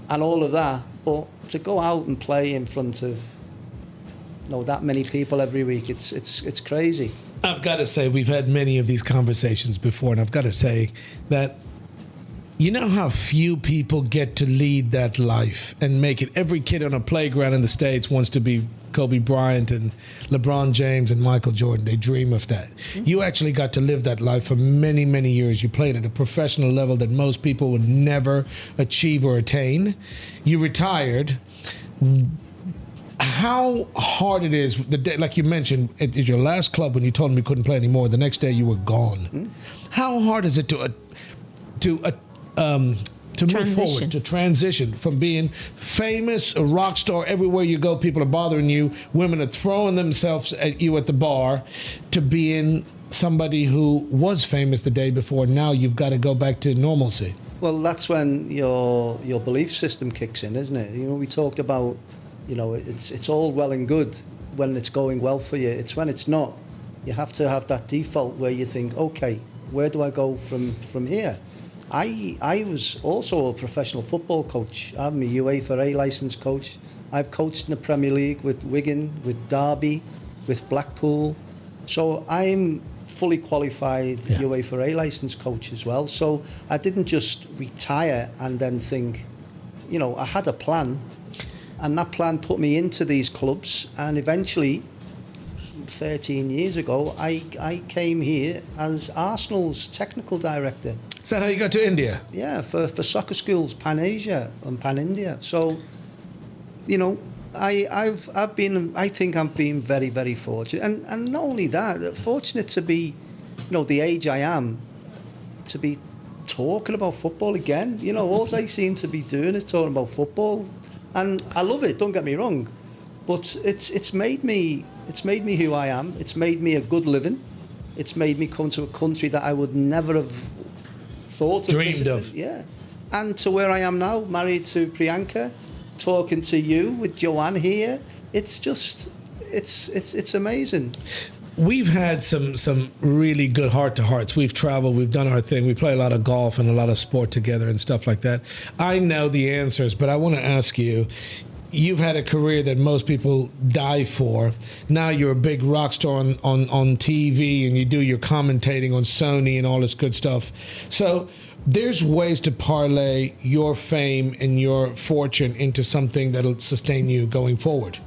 and all of that. But to go out and play in front of that many people every week, it's crazy. I've got to say, we've had many of these conversations before, and I've got to say that You know how few people get to lead that life and make it. Every kid on a playground in the States wants to be Kobe Bryant and LeBron James and Michael Jordan. They dream of that. You actually got to live that life for many, many years. You played at a professional level that most people would never achieve or attain. You retired. How hard it is, the day, like you mentioned, at your last club when you told them you couldn't play anymore, the next day you were gone. How hard is it to move forward, to transition from being famous, a rock star, everywhere you go, people are bothering you, women are throwing themselves at you at the bar, to being somebody who was famous the day before. Now you've got to go back to normalcy. Well, that's when your belief system kicks in, isn't it? You know, we talked about, you know, it's all well and good when it's going well for you. It's when it's not. You have to have that default where you think, okay, where do I go from here? I was also a professional football coach. I'm a UEFA A licensed coach. I've coached in the Premier League with Wigan, with Derby, with Blackpool. So I'm fully qualified UEFA A licensed coach as well. So I didn't just retire and then think, you know, I had a plan, and that plan put me into these clubs, and eventually 13 years ago I came here as Arsenal's technical director. Is that how you got to India? Yeah, for soccer schools, Pan Asia and Pan India. So, you know, I think I'm being very, very fortunate, and not only that, fortunate to be, you know, the age I am, to be talking about football again. You know, all I seem to be doing is talking about football, and I love it. Don't get me wrong, but it's made me who I am. It's made me a good living. It's made me come to a country that I would never have thought of dreamed visiting. of. Yeah, and to where I am now, married to Priyanka, talking to you with Joanne here. It's just, it's amazing. We've had some really good heart-to-hearts. We've traveled, we've done our thing. We play a lot of golf and a lot of sport together and stuff like that. I know the answers, but I want to ask you, you've had a career that most people die for. Now you're a big rock star on TV, and you do your commentating on Sony and all this good stuff. So there's ways to parlay your fame and your fortune into something that'll sustain you going forward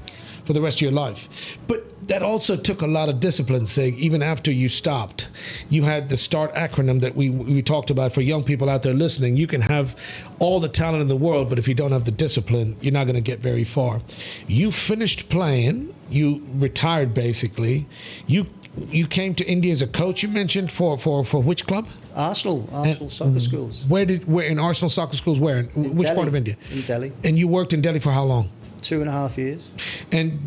for the rest of your life. But that also took a lot of discipline, Sig, even after you stopped. You had the START acronym that we talked about for young people out there listening. You can have all the talent in the world, but if you don't have the discipline, you're not going to get very far. You finished playing. You retired, basically. You came to India as a coach, you mentioned, for which club? Arsenal soccer schools. Where in Arsenal soccer schools? Where? Which Delhi, part of India? In Delhi. And you worked in Delhi for how long? 2.5 years. And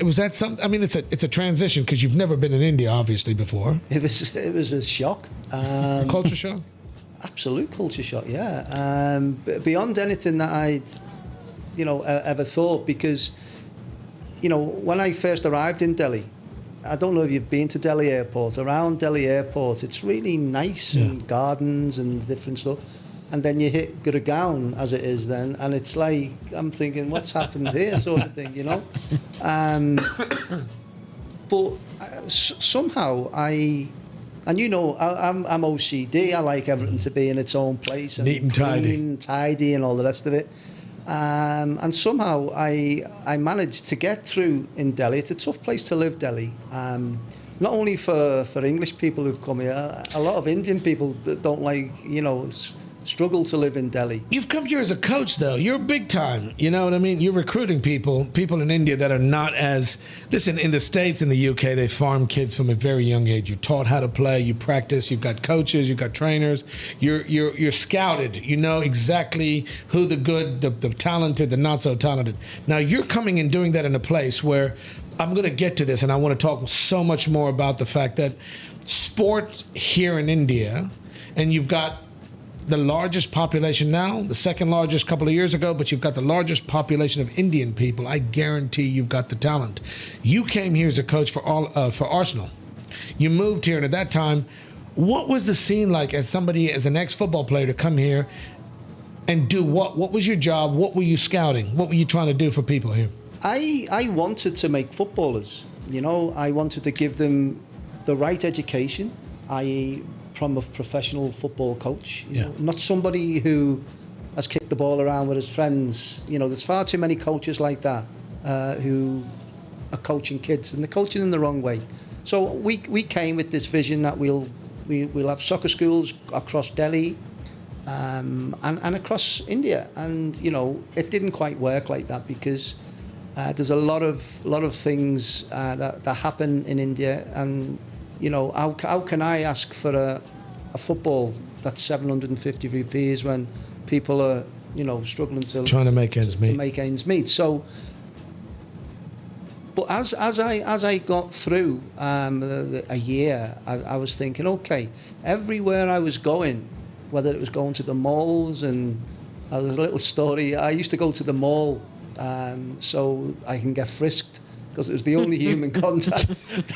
was that something? I mean, it's a transition because you've never been in India, obviously, before. It was a shock. Culture shock. Absolute culture shock. Yeah. Beyond anything that I'd, you know, ever thought, because, you know, when I first arrived in Delhi, I don't know if you've been to Delhi Airport. Around Delhi Airport, it's really nice and gardens and different stuff. And then you hit Gurgaon, as it is then, and it's like, I'm thinking, what's happened here, sort of thing, you know? But somehow and you know, I'm OCD, I like everything to be in its own place. And neat and clean, tidy and all the rest of it. And somehow I managed to get through in Delhi. It's a tough place to live, Delhi. Not only for English people who've come here, a lot of Indian people that don't like, you know, struggle to live in Delhi. You've come here as a coach, though. You're big time. You know what I mean? You're recruiting people in India that are not as... Listen, in the States, in the UK, they farm kids from a very young age. You're taught how to play. You practice. You've got coaches. You've got trainers. You're scouted. You know exactly who the good, the talented, the not so talented. Now, you're coming and doing that in a place where... I'm going to get to this, and I want to talk so much more about the fact that sport here in India, and you've got the largest population now, the second largest a couple of years ago, but you've got the largest population of Indian people. I guarantee you've got the talent. You came here as a coach for Arsenal. You moved here, and at that time, what was the scene like as an ex-football player to come here and do what? What was your job? What were you scouting? What were you trying to do for people here? I wanted to make footballers. You know, I wanted to give them the right education, i.e. from a professional football coach. You Yeah. know, not somebody who has kicked the ball around with his friends. You know, there's far too many coaches like that who are coaching kids, and they're coaching in the wrong way. So we came with this vision that we'll have soccer schools across Delhi and across India, and you know it didn't quite work like that because there's a lot of things that happen in India, and you know how can I ask for a football that's 750 rupees when people are struggling to Trying to make ends meet. So, but as I got through a year, I was thinking, okay, everywhere I was going, whether it was going to the malls, and there's a little story. I used to go to the mall so I can get frisked, because it was the only human contact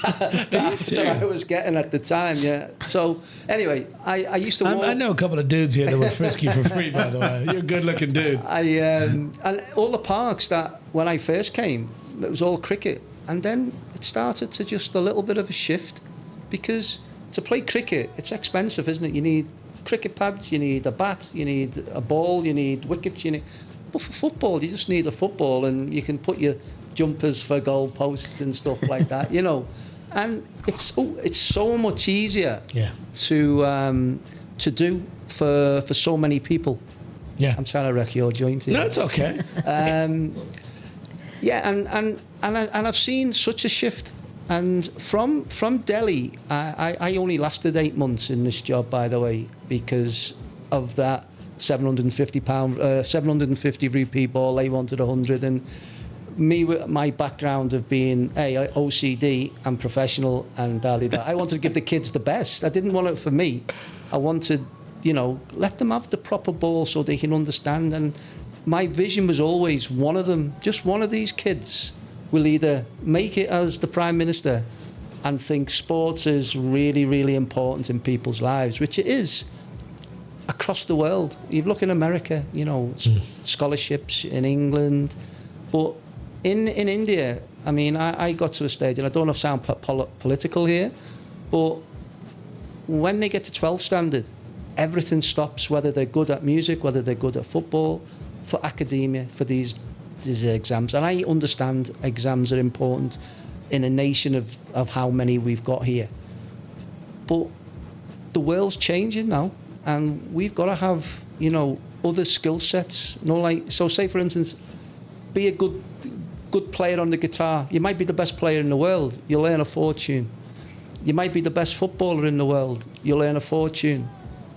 that I was getting at the time. Yeah. So anyway, I used to walk. I know a couple of dudes here that were frisky for free, by the way. You're a good-looking dude. And all the parks that when I first came, it was all cricket, and then it started to just a little bit of a shift, because to play cricket, it's expensive, isn't it? You need cricket pads, you need a bat, you need a ball, you need wickets, but for football, you just need a football, and you can put your jumpers for goal posts and stuff like that, and it's so much easier to do for so many people. Yeah. I'm trying to wreck your joint here. No, it's okay. Yeah, and I've seen such a shift. And from Delhi, I only lasted 8 months in this job, by the way, because of that 750 rupee ball. They wanted 100, and me with my background of being OCD and professional and I wanted to give the kids the best. I didn't want it for me. I wanted, let them have the proper ball so they can understand. And my vision was always just one of these kids will either make it as the Prime Minister and think sports is really, really important in people's lives, which it is across the world. You look in America, scholarships in England, but in India, I mean, I got to a stage, and I don't want to sound political here, but when they get to 12th standard, everything stops, whether they're good at music, whether they're good at football, for academia, for these exams. And I understand exams are important in a nation of how many we've got here. But the world's changing now, and we've got to have, other skill sets. So say, for instance, be a good player on the guitar. You might be the best player in the world. You'll earn a fortune. You might be the best footballer in the world. You'll earn a fortune.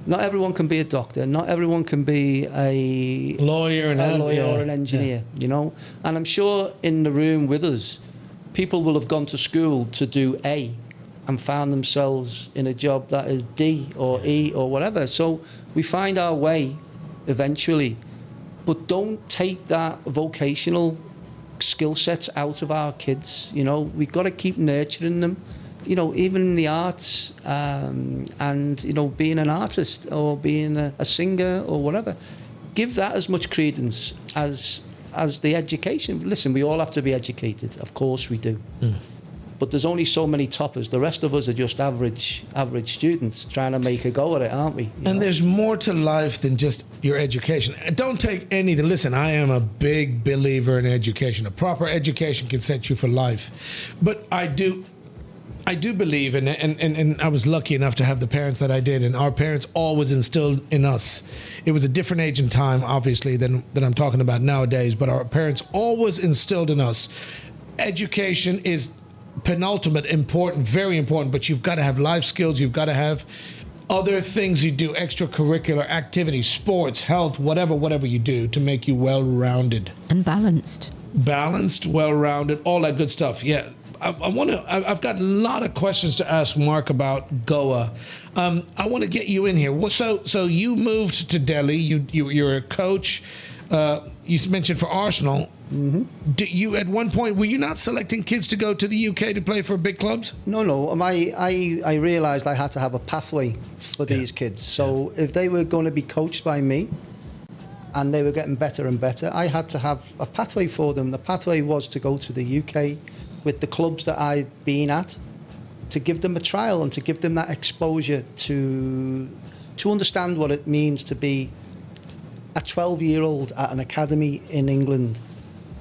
Not everyone can be a doctor. Not everyone can be a lawyer or an engineer, And I'm sure in the room with us, people will have gone to school to do A and found themselves in a job that is D or E or whatever. So we find our way eventually. But don't take that vocational skill sets out of our kids. We've got to keep nurturing them. Even in the arts, and being an artist or being a singer or whatever, give that as much credence as the education. Listen, we all have to be educated, of course we do. But there's only so many toppers. The rest of us are just average students trying to make a go at it, aren't we? And there's more to life than just your education. Don't take anything. Listen, I am a big believer in education. A proper education can set you for life. But I do believe, and I was lucky enough to have the parents that I did, and our parents always instilled in us. It was a different age and time, obviously, than I'm talking about nowadays, but our parents always instilled in us. Education is penultimate, important, very important, but you've got to have life skills, you've got to have other things you do, extracurricular activities, sports, health, whatever you do to make you well-rounded. And balanced. Balanced, well-rounded, all that good stuff, yeah. I've got a lot of questions to ask Mark about Goa. I want to get you in here. Well, so you moved to Delhi. You're a coach. You mentioned for Arsenal. Mm-hmm. You at one point, were you not selecting kids to go to the UK to play for big clubs? No. I realised I had to have a pathway for these kids. So if they were going to be coached by me, and they were getting better and better, I had to have a pathway for them. The pathway was to go to the UK with the clubs that I'd been at, to give them a trial and to give them that exposure to understand what it means to be a 12-year-old at an academy in England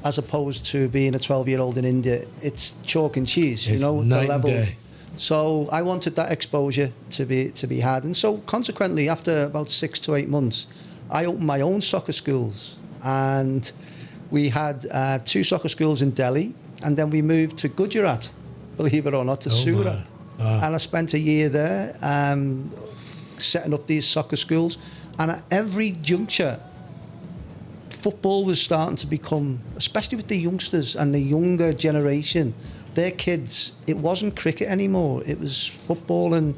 as opposed to being a 12-year-old in India. It's chalk and cheese, It's the night and level. day. So I wanted that exposure to be had. And so consequently, after about 6 to 8 months, I opened my own soccer schools. And we had 2 soccer schools in Delhi, and then we moved to Gujarat, believe it or not, to Surat. And I spent a year there setting up these soccer schools. And at every juncture, football was starting to become, especially with the youngsters and the younger generation, their kids, it wasn't cricket anymore. It was football, and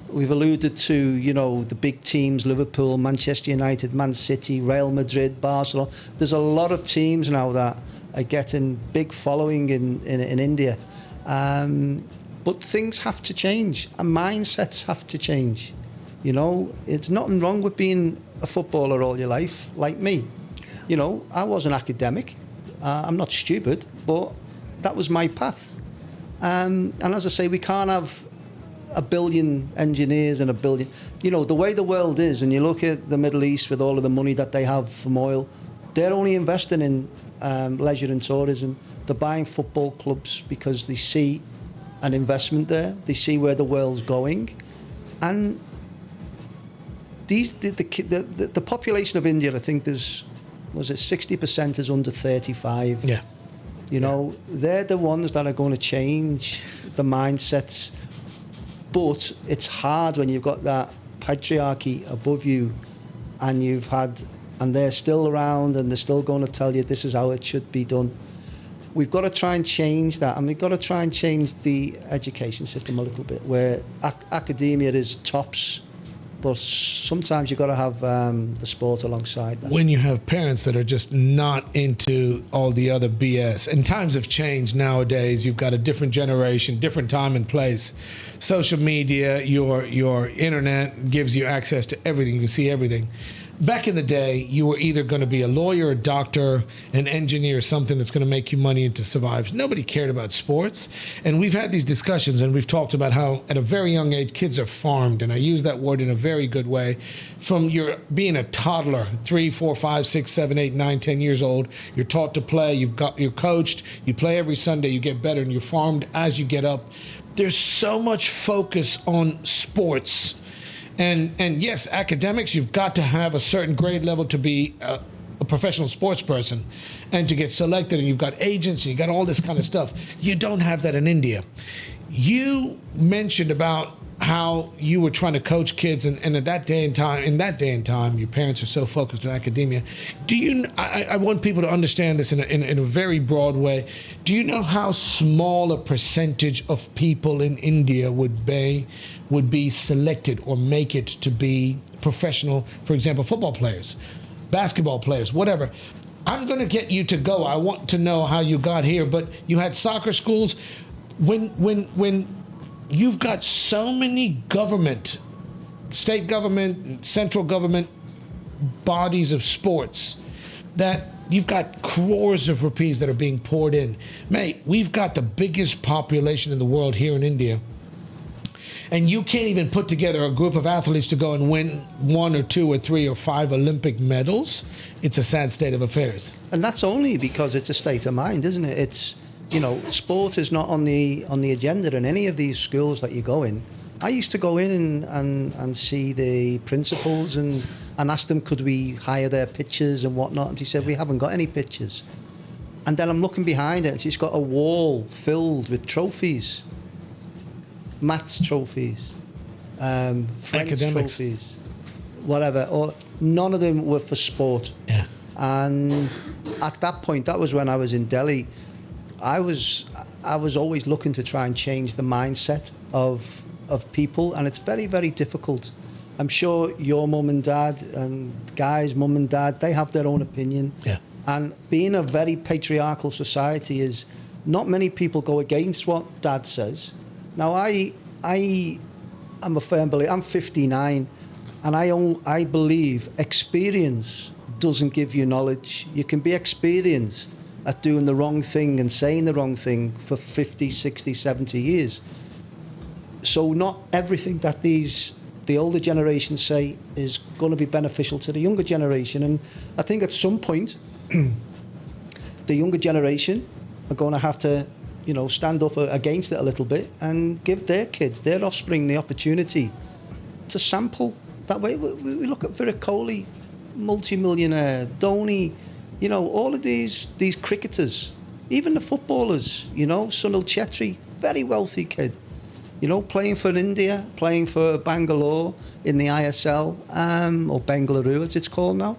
we've alluded to, the big teams, Liverpool, Manchester United, Man City, Real Madrid, Barcelona. There's a lot of teams now that are getting big following in India. But things have to change, and mindsets have to change. It's nothing wrong with being a footballer all your life, like me. I was an academic. I'm not stupid, but that was my path. And as I say, we can't have a billion engineers and a billion... the way the world is, and you look at the Middle East with all of the money that they have from oil, they're only investing in leisure and tourism. They're buying football clubs because they see an investment there. They see where the world's going. And the population of India, I think there's... was it 60% is under 35? Yeah. They're the ones that are going to change the mindsets. But it's hard when you've got that patriarchy above you, and and they're still around, and they're still going to tell you this is how it should be done. We've got to try and change that, and we've got to try and change the education system a little bit, where academia is tops. But sometimes you've got to have the sport alongside that. When you have parents that are just not into all the other BS, and times have changed nowadays, you've got a different generation, different time and place. Social media, your internet gives you access to everything. You can see everything. Back in the day, you were either going to be a lawyer, a doctor, an engineer, something that's going to make you money and to survive. Nobody cared about sports. And we've had these discussions, and we've talked about how at a very young age, kids are farmed. And I use that word in a very good way. From your being a toddler, 3, 4, 5, 6, 7, 8, 9, 10 years old, you're taught to play, you're coached, you play every Sunday, you get better, and you're farmed as you get up. There's so much focus on sports. And yes, academics, you've got to have a certain grade level to be a professional sports person and to get selected, and you've got agents, and you've got all this kind of stuff. You don't have that in India. You mentioned about how you were trying to coach kids, and in that day and time, your parents are so focused on academia. I want people to understand this in a very broad way. Do you know how small a percentage of people in India would be selected or make it to be professional, for example, football players, basketball players, whatever? I'm going to get you to go. I want to know how you got here, but you had soccer schools. When you've got so many government, state government, central government bodies of sports that you've got crores of rupees that are being poured in. Mate, we've got the biggest population in the world here in India. And you can't even put together a group of athletes to go and win 1 or 2 or 3 or 5 Olympic medals. It's a sad state of affairs. And that's only because it's a state of mind, isn't it? It's, sport is not on the agenda in any of these schools that you go in. I used to go in and see the principals and ask them, could we hire their pitchers and whatnot? And he said, we haven't got any pitchers. And then I'm looking behind it, and she's got a wall filled with trophies. Maths trophies, French academics trophies, whatever. Or none of them were for sport. Yeah. And at that point, that was when I was in Delhi. I was always looking to try and change the mindset of people, and it's very, very difficult. I'm sure your mum and dad and Guy's mum and dad, they have their own opinion. Yeah. And being a very patriarchal society is not many people go against what dad says. Now, I am a firm believer. I'm 59, and I believe experience doesn't give you knowledge. You can be experienced at doing the wrong thing and saying the wrong thing for 50, 60, 70 years. So not everything that the older generation say is going to be beneficial to the younger generation. And I think at some point, the younger generation are going to have to, stand up against it a little bit and give their kids, their offspring, the opportunity to sample. That way, we look at Virat Kohli, multi-millionaire, Dhoni, all of these cricketers, even the footballers, Sunil Chetri, very wealthy kid, playing for India, playing for Bangalore in the ISL, or Bengaluru as it's called now.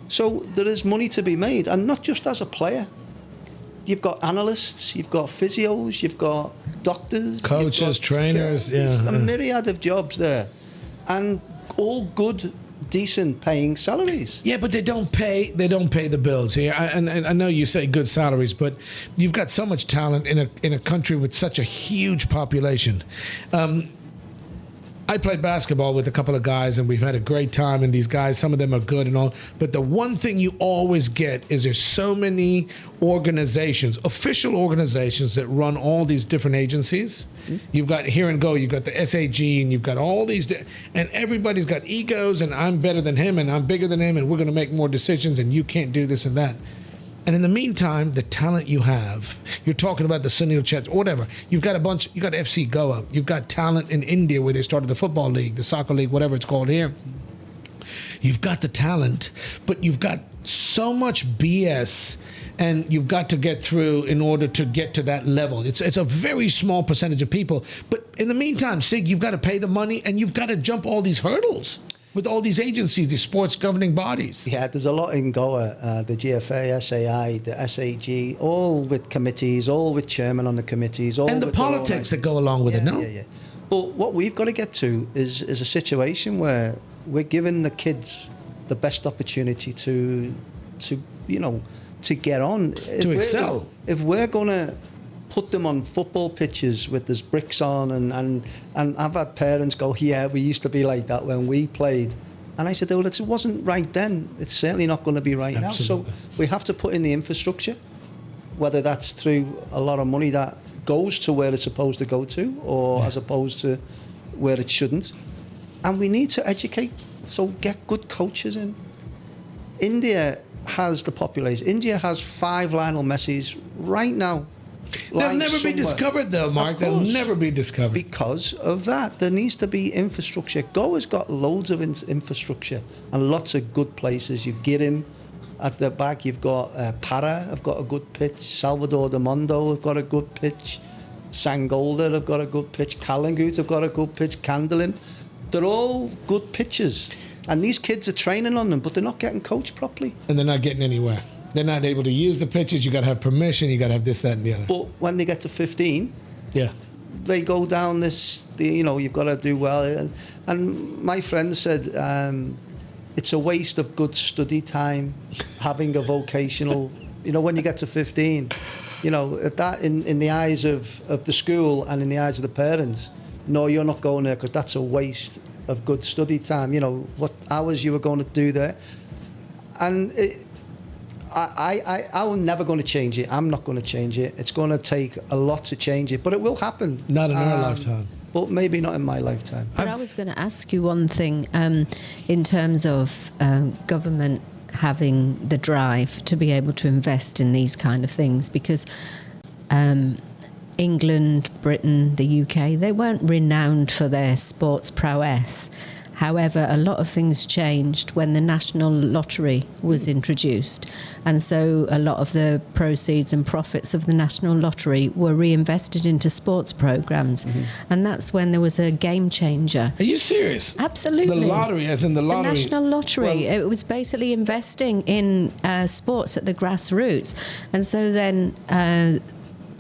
So there is money to be made, and not just as a player. You've got analysts, you've got physios, you've got doctors, coaches, trainers, a myriad of jobs there, and all good, decent paying salaries. Yeah, but they don't pay the bills here. And I know you say good salaries, but you've got so much talent in a country with such a huge population. I played basketball with a couple of guys, and we've had a great time, and these guys, some of them are good and all, but the one thing you always get is there's so many organizations, official organizations, that run all these different agencies. Mm-hmm. You've got Here and Go, you've got the SAG, and you've got all these, and everybody's got egos, and I'm better than him, and I'm bigger than him, and we're going to make more decisions, and you can't do this and that. And in the meantime, the talent you have, you're talking about the Sunil Chetri, whatever. You've got you got FC Goa. You've got talent in India where they started the football league, the soccer league, whatever it's called here. You've got the talent, but you've got so much BS, and you've got to get through in order to get to that level. It's a very small percentage of people. But in the meantime, Sig, you've got to pay the money, and you've got to jump all these hurdles with all these agencies, these sports governing bodies. Yeah, there's a lot in Goa, the GFA, SAI, the SAG, all with committees, all with chairman on the committees. All and the politics that go along with it, no? Yeah. But what we've got to get to is a situation where we're giving the kids the best opportunity to get on. To excel. If we're going to put them on football pitches with there's bricks on, and I've had parents go, yeah, we used to be like that when we played. And I said, well, it wasn't right then. It's certainly not going to be right Absolutely. now. So we have to put in the infrastructure, whether that's through a lot of money that goes to where it's supposed to go to, or as opposed to where it shouldn't. And we need to educate, so get good coaches in. India has the population. India has 5 Lionel Messis right now. They'll never be discovered, though, Mark. They'll never be discovered. Because of that. There needs to be infrastructure. Goa's got loads of infrastructure and lots of good places. You've Girim at the back. You've got Para have got a good pitch. Salvador de Mondo have got a good pitch. Sangolda have got a good pitch. Kalangut have got a good pitch. Kandalim. They're all good pitches. And these kids are training on them, but they're not getting coached properly. And they're not getting anywhere. They're not able to use the pitches. You got to have permission. You got to have this, that, and the other. But when they get to 15, yeah, they go down this. You've got to do well. And my friend said it's a waste of good study time having a vocational. When you get to 15, that in the eyes of the school and in the eyes of the parents, no, you're not going there because that's a waste of good study time. What hours you were going to do there, and I'm never going to change it. I'm not going to change it. It's going to take a lot to change it, but it will happen. Not in our lifetime. But maybe not in my lifetime. But I was going to ask you one thing in terms of government having the drive to be able to invest in these kind of things, because England, Britain, the UK, they weren't renowned for their sports prowess. However, a lot of things changed when the National Lottery was introduced. And so a lot of the proceeds and profits of the National Lottery were reinvested into sports programs. Mm-hmm. And that's when there was a game changer. Are you serious? Absolutely. The lottery, as in the lottery? The National Lottery. It was basically investing in sports at the grassroots. And so then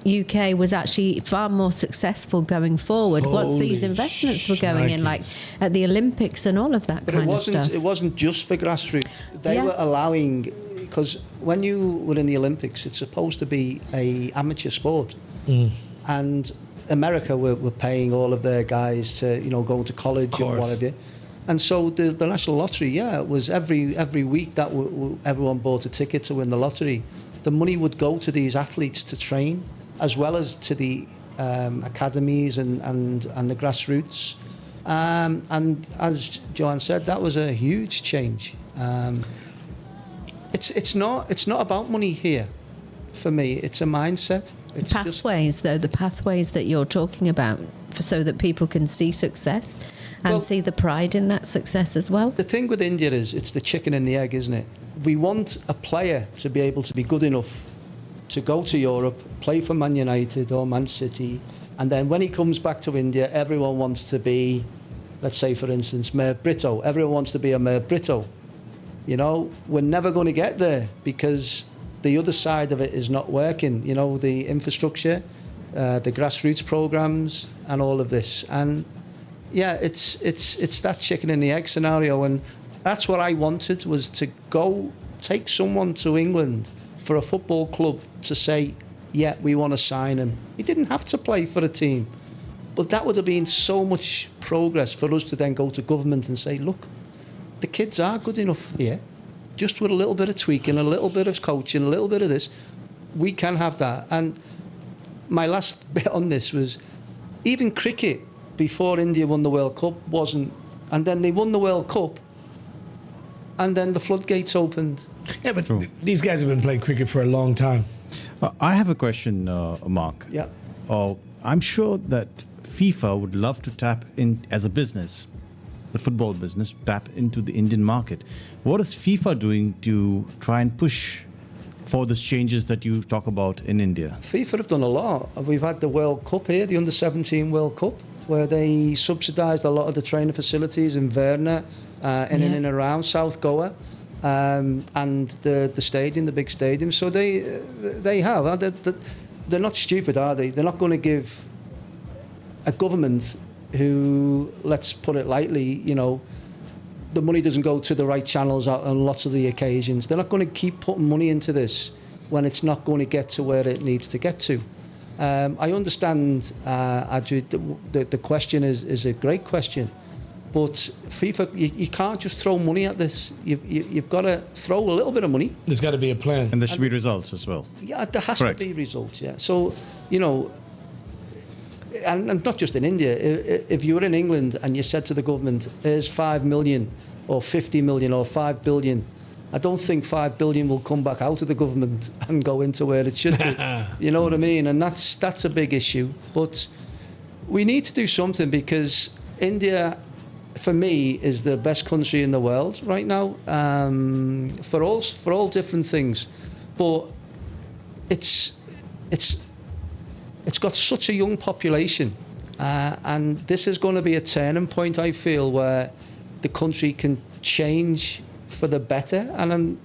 UK was actually far more successful going forward once these investments were going in, like at the Olympics and all of that kind of stuff. It wasn't just for grassroots. They were allowing, because when you were in the Olympics, it's supposed to be a amateur sport. And America were paying all of their guys to, go to college and whatever. And so the National Lottery, it was every week that everyone bought a ticket to win the lottery. The money would go to these athletes to train, as well as to the academies and the grassroots. And as Joanne said, that was a huge change. It's not about money here. For me, it's a mindset. It's Pathways, though, the pathways that you're talking about, so that people can see success and see the pride in that success as well. The thing with India is it's the chicken and the egg, isn't it? We want a player to be able to be good enough to go to Europe, play for Man United or Man City, and then when he comes back to India, everyone wants to be, let's say, for instance, Merv Britto. Everyone wants to be a Merv Britto. You know, we're never going to get there because the other side of it is not working. You know, the infrastructure, the grassroots programs, and all of this. And yeah, it's that chicken and the egg scenario, and that's what I wanted, was to go take someone to England for a football club to say, yeah, we want to sign him. He didn't have to play for a team, but that would have been so much progress for us to then go to government and say, look, the kids are good enough here. Just with a little bit of tweaking, a little bit of coaching, a little bit of this, we can have that. And my last bit on this was, even cricket, before India won the World Cup, wasn't... And then they won the World Cup, and then the floodgates opened. Yeah, but these guys have been playing cricket for a long time. I have a question, Mark. Yeah. I'm sure that FIFA would love to tap in as a business, the football business, tap into the Indian market. What is FIFA doing to try and push for these changes that you talk about in India? FIFA have done a lot. We've had the World Cup here, the Under-17 World Cup, where they subsidised a lot of the training facilities in Verna, in and around South Goa, and the stadium, the big stadium. So they have. They're not stupid, are they? They're not going to give a government who, let's put it lightly, you know, the money doesn't go to the right channels on lots of the occasions. They're not going to keep putting money into this when it's not going to get to where it needs to get to. I understand, Andrew, the question is a great question, but FIFA, you can't just throw money at this. You've got to throw a little bit of money. There's got to be a plan. And there should be results as well. Yeah, there has Correct. to be results, yeah. So, you know, and not just in India, if you were in England and you said to the government, here's 5 million or 50 million or 5 billion, I don't think 5 billion will come back out of the government and go into where it should be. You know what I mean? And that's a big issue. But we need to do something, because India, for me, is the best country in the world right now, for all different things. But it's got such a young population, and this is going to be a turning point, I feel, where the country can change for the better. And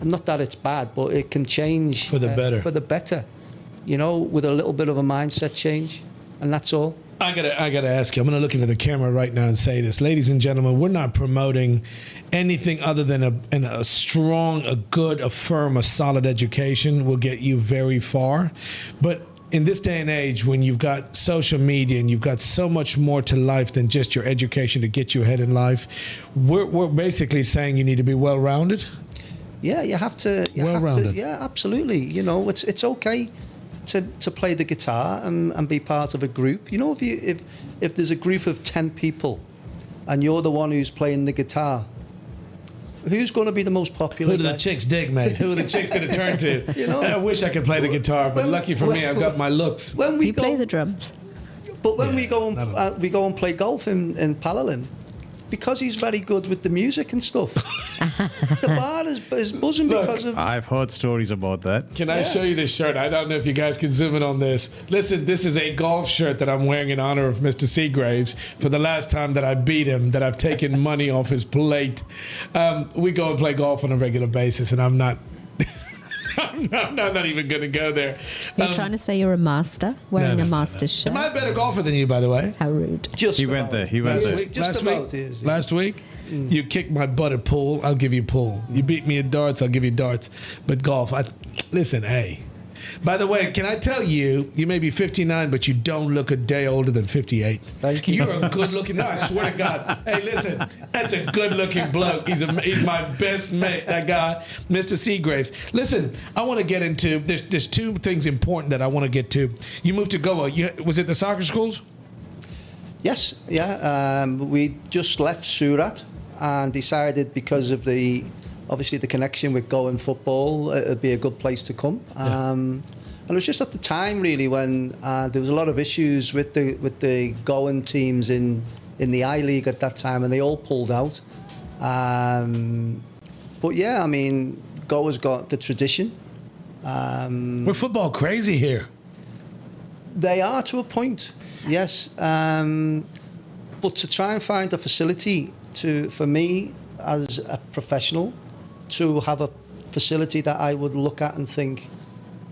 not that it's bad, but it can change For the better. For the better, you know, with a little bit of a mindset change, and that's all. I gotta ask you. I'm gonna look into the camera right now and say this, ladies and gentlemen. We're not promoting anything other than a strong, a good, a firm, a solid education will get you very far. But in this day and age, when you've got social media and you've got so much more to life than just your education to get you ahead in life, we're basically saying you need to be well-rounded. Yeah, you have to. Well-rounded. Yeah, absolutely. You know, it's okay to play the guitar and be part of a group. You know, if there's a group of 10 people and you're the one who's playing the guitar, who's going to be the most popular? Who do the chicks dig, mate? Who are the chicks going to turn to? You know? I wish I could play the guitar, but lucky for me, I've got my looks. When we You play the drums. But when we go and play golf in Palalim, because he's very good with the music and stuff, the bar is buzzing because of... I've heard stories about that. Can I show you this shirt? I don't know if you guys can zoom in on this. Listen, this is a golf shirt that I'm wearing in honor of Mr. Seagraves for the last time that I beat him, that I've taken money off his plate. We go and play golf on a regular basis, and I'm not... I'm not even going to go there. You're trying to say you're a master, wearing a master's shirt. Am I a better golfer than you, by the way? How rude. He went there. Last week, you kicked my butt at pool, I'll give you pool. You beat me at darts, I'll give you darts. But golf, listen, hey, By the way, can I tell you, you may be 59, but you don't look a day older than 58. Thank you. You're a good-looking. No, I swear to God. Hey, listen, that's a good-looking bloke. He's my best mate. That guy, Mr. Seagraves. Listen, I want to get into. There's two things important that I want to get to. You moved to Goa. Was it the soccer schools? Yes, yeah. We just left Surat and decided because of obviously the connection with Goan football, it'd be a good place to come. And it was just at the time really when there was a lot of issues with the Goan teams in the I-League at that time, and they all pulled out. But yeah, I mean, Goa's got the tradition. We're football crazy here. They are to a point, yes. But to try and find a facility for me as a professional, to have a facility that I would look at and think,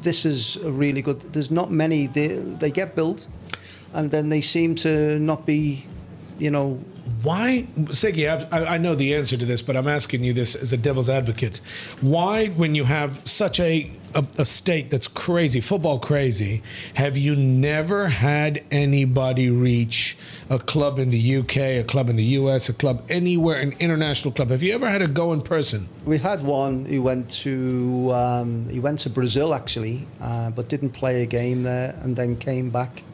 this is a really good. There's not many. They get built, and then they seem to not be, Why, Siggy, I know the answer to this, but I'm asking you this as a devil's advocate. Why, when you have such a state that's crazy, football crazy, have you never had anybody reach a club in the UK, a club in the US, a club anywhere, an international club? Have you ever had a go in person? We had one who went to Brazil actually, but didn't play a game there, and then came back.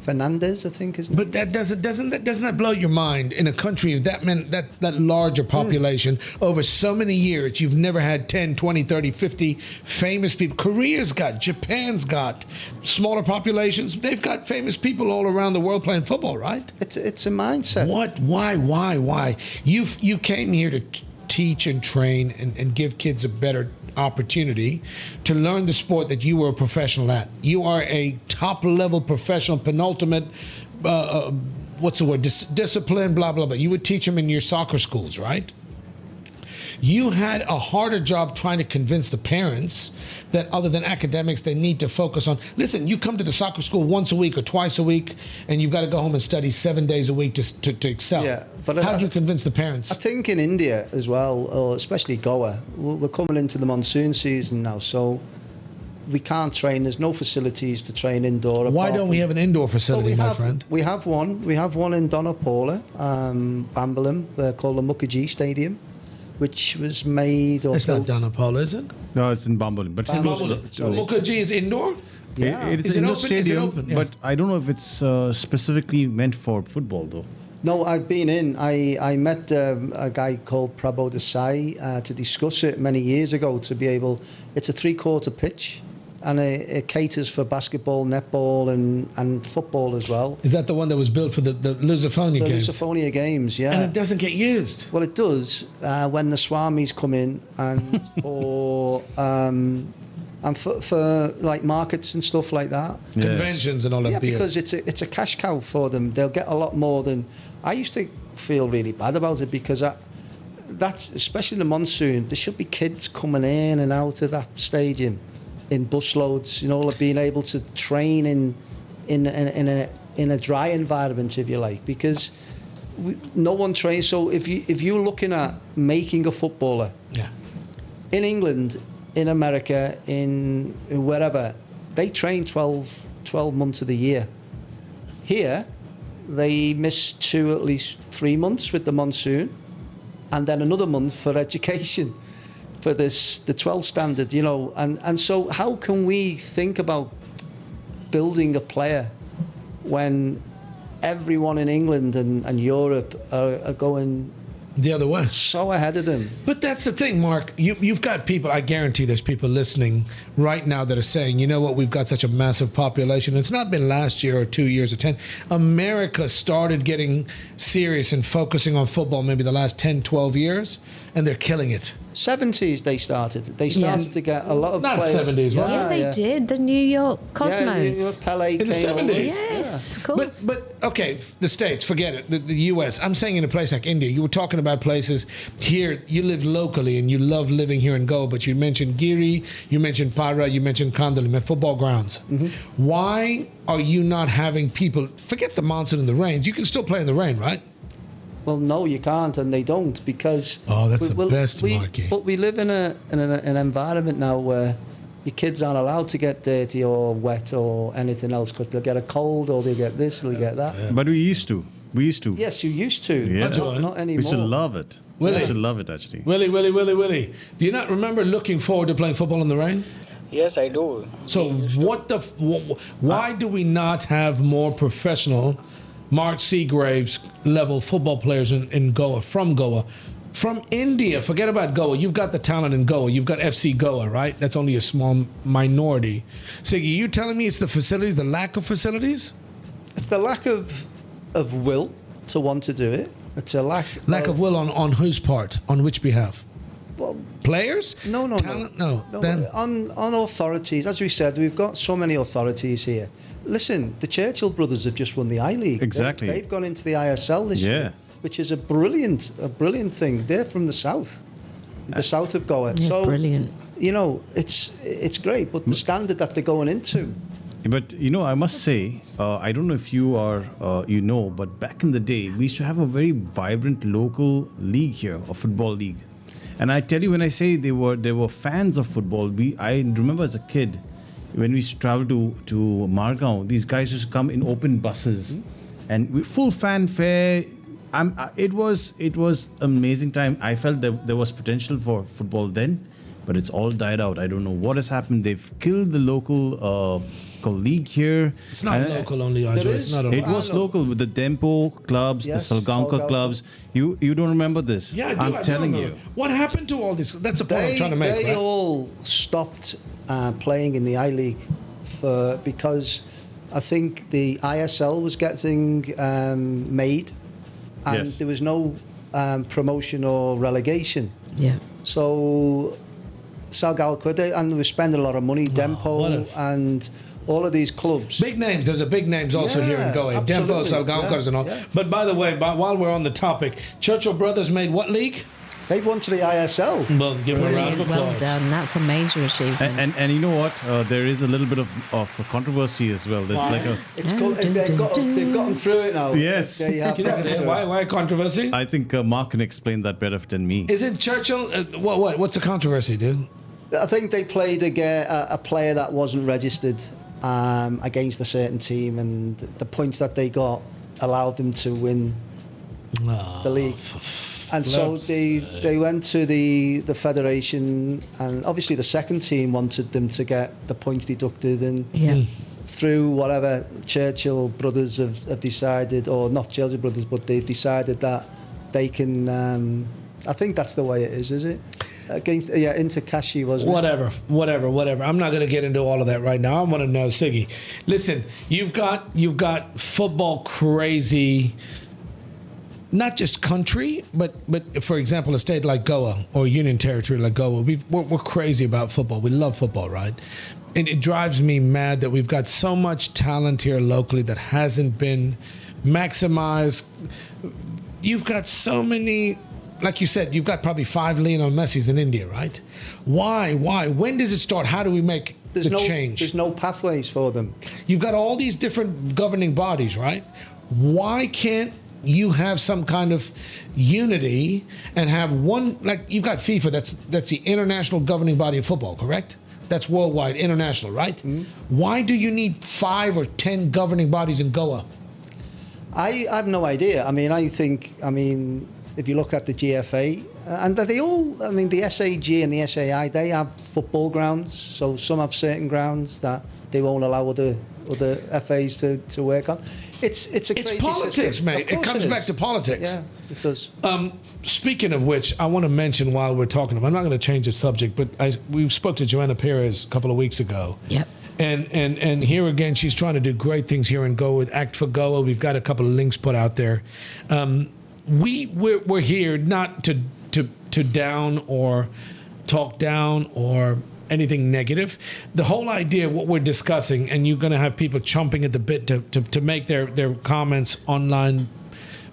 Fernandez, I think, isn't it? But doesn't that blow your mind? In a country of that larger population, over so many years, you've never had 10, 20, 30, 50 famous people. Korea's got, Japan's got smaller populations. They've got famous people all around the world playing football, right? It's a mindset. What? Why? You came here to teach and train and give kids a better opportunity to learn the sport that you were a professional at. You are a top-level professional, penultimate, discipline, blah, blah, blah. You would teach them in your soccer schools, right? You had a harder job trying to convince the parents that other than academics, they need to focus on, listen, you come to the soccer school once a week or twice a week, and you've got to go home and study 7 days a week to excel. Yeah, but how do you convince the parents? I think in India as well, or especially Goa, we're coming into the monsoon season now, so we can't train. There's no facilities to train indoor. Why don't we have an indoor facility, my friend? We have one. We have one in Donapaula, Bambalam, called the Mukherjee Stadium, which was made. It's not Donapaula, is it? No, it's in Bambalam, but it's close to Mukherjee is indoor? Yeah. It's an indoor stadium, open? Yeah. but I don't know if it's specifically meant for football, though. No, I've been in. I met a guy called Prabhu Desai to discuss it many years ago. To be able, it's a 3/4 pitch, and it caters for basketball, netball, and football as well. Is that the one that was built for the Lusophonia games? The Lusophonia games, yeah. And it doesn't get used. Well, it does when the Swamis come in and for like markets and stuff like that. Yes. Conventions and all that. Yeah, because it's a cash cow for them. They'll get a lot more than. I used to feel really bad about it because that's especially in the monsoon. There should be kids coming in and out of that stadium in busloads. Being able to train in a dry environment, if you like, because no one trains. So if you're looking at making a footballer, yeah, in England, in America, in wherever, they train 12 months of the year. Here, they miss at least 3 months with the monsoon, and then another month for education, for the 12 standard, and so how can we think about building a player when everyone in England and Europe are going the other way, so ahead of them? But that's the thing, Mark. You've got people, I guarantee there's people listening right now that are saying, you know what, we've got such a massive population. It's not been last year or 2 years or 10. America started getting serious and focusing on football maybe the last 10, 12 years, and they're killing it. 70s they started to get a lot of not players. 70s, right? Yeah, they did. The New York Cosmos. Yeah, New York Pele In the came 70s. over. Yes, of course. But okay, the States, forget it. The U.S. I'm saying in a place like India. You were talking about places here. You live locally and you love living here in Goa. But you mentioned Giri, you mentioned Para, you mentioned Kandali, football grounds. Mm-hmm. Why are you not having people? Forget the monsoon and the rains. You can still play in the rain, right? Well, no, you can't, and they don't because. Oh, that's the best, Marky. But we live in an environment now where your kids aren't allowed to get dirty or wet or anything else because they'll get a cold or they'll get this, they'll get that. But we used to. Yes, you used to, Yeah. but not We anymore. used to love it. Willie. We used to love it, actually. Willie. Do you not remember looking forward to playing football in the rain? Yes, I do. So why do we not have more professional Mark Seagraves level football players in Goa, from India? Forget about Goa. You've got the talent in Goa. You've got FC Goa, right? That's only a small minority. Siggy, you telling me it's the facilities, the lack of facilities? It's the lack of will to want to do it. It's a lack Of will on whose part? On which behalf? Well, Players? No. Talent? No. Then On authorities, as we said, we've got so many authorities here. Listen, the Churchill brothers have just won the I-League. Exactly. They've gone into the ISL this year, which is a brilliant thing. They're from the south of Goa. Yeah, so brilliant. You know, it's great, but the standard that they're going into. But I must say, I don't know if you are, but back in the day, we used to have a very vibrant local league here, a football league. And I tell you, when I say they were fans of football, I remember as a kid, when we used to travel to Margao, these guys used to come in open buses, and with full fanfare. It was amazing time. I felt that there was potential for football then, but it's all died out. I don't know what has happened. They've killed the local league here. it's not local only, Andre. It's not It only. was local with the Dempo clubs, Yes, the Salganka Salganka. clubs. You don't remember this? Yeah, I do. I'm telling you. What happened to all this? That's the point I'm trying to make. They Right? all stopped playing in the I-League because I think the ISL was getting made, and Yes. there was no promotion or relegation. Yeah. So Salgalco, and they were spending a lot of money, what Dempo a- and all of these clubs. Big names. There's a big names also here in Yeah, Goa. Dempo, absolutely. Salgankas and all. Yeah. But by the way, while we're on the topic, Churchill Brothers made what league? They've won to the ISL. Well, give them a round of Brilliant. Well applause. done. That's a major achievement. And you know what? There is a little bit of controversy as well. There's like a. It's they've gotten through it now. Yes. They have gotten through it. Why controversy? I think Mark can explain that better than me. Isn't Churchill? What's the controversy, dude? I think they played a player that wasn't registered against a certain team, and the points that they got allowed them to win the league. And so they went to the federation, and obviously the second team wanted them to get the points deducted, and Yeah. through whatever Churchill brothers have decided, or not Churchill brothers, but they've decided that they can. I think that's the way it is it? Against into Kashi, wasn't it? Whatever. I'm not going to get into all of that right now. I want to know, Siggy. Listen, you've got football crazy. Not just country, but for example, a state like Goa or Union Territory like Goa, we're crazy about football. We love football, right? And it drives me mad that we've got so much talent here locally that hasn't been maximized. You've got so many, like you said, you've got probably 5 Lionel Messis in India, right? Why? When does it start? How do we make the change? There's no pathways for them. You've got all these different governing bodies, right? Why can't you have some kind of unity and have one, like you've got FIFA, that's the international governing body of football, correct? That's worldwide, international, right? Mm-hmm. Why do you need 5 or 10 governing bodies in Goa? I have no idea. I think if you look at the GFA, and they all, the SAG and the SAI, they have football grounds. So some have certain grounds that they won't allow other FAs to work on. It's crazy politics, system. mate. It comes back to politics. Yeah, it does. Speaking of which, I want to mention while we're talking, I'm not going to change the subject, but we spoke to Joanna Perez a couple of weeks ago. Yep. And here again, she's trying to do great things here in Goa with Act for Goa. We've got a couple of links put out there. We're here not to down or talk down or anything negative. The whole idea, what we're discussing, and you're going to have people chomping at the bit to make their comments online,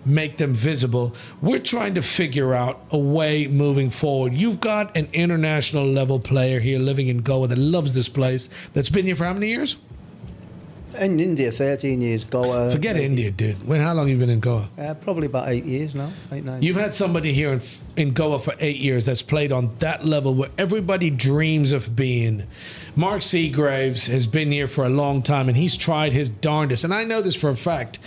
make them visible. We're trying to figure out a way moving forward. You've got an international level player here living in Goa that loves this place, that's been here for how many years? In India, 13 years. Goa. Forget India, dude. How long have you been in Goa? Probably about 8 years now. 8, 9. You've had somebody here in Goa for 8 years that's played on that level where everybody dreams of being. Mark Seagraves has been here for a long time, and he's tried his darndest. And I know this for a fact.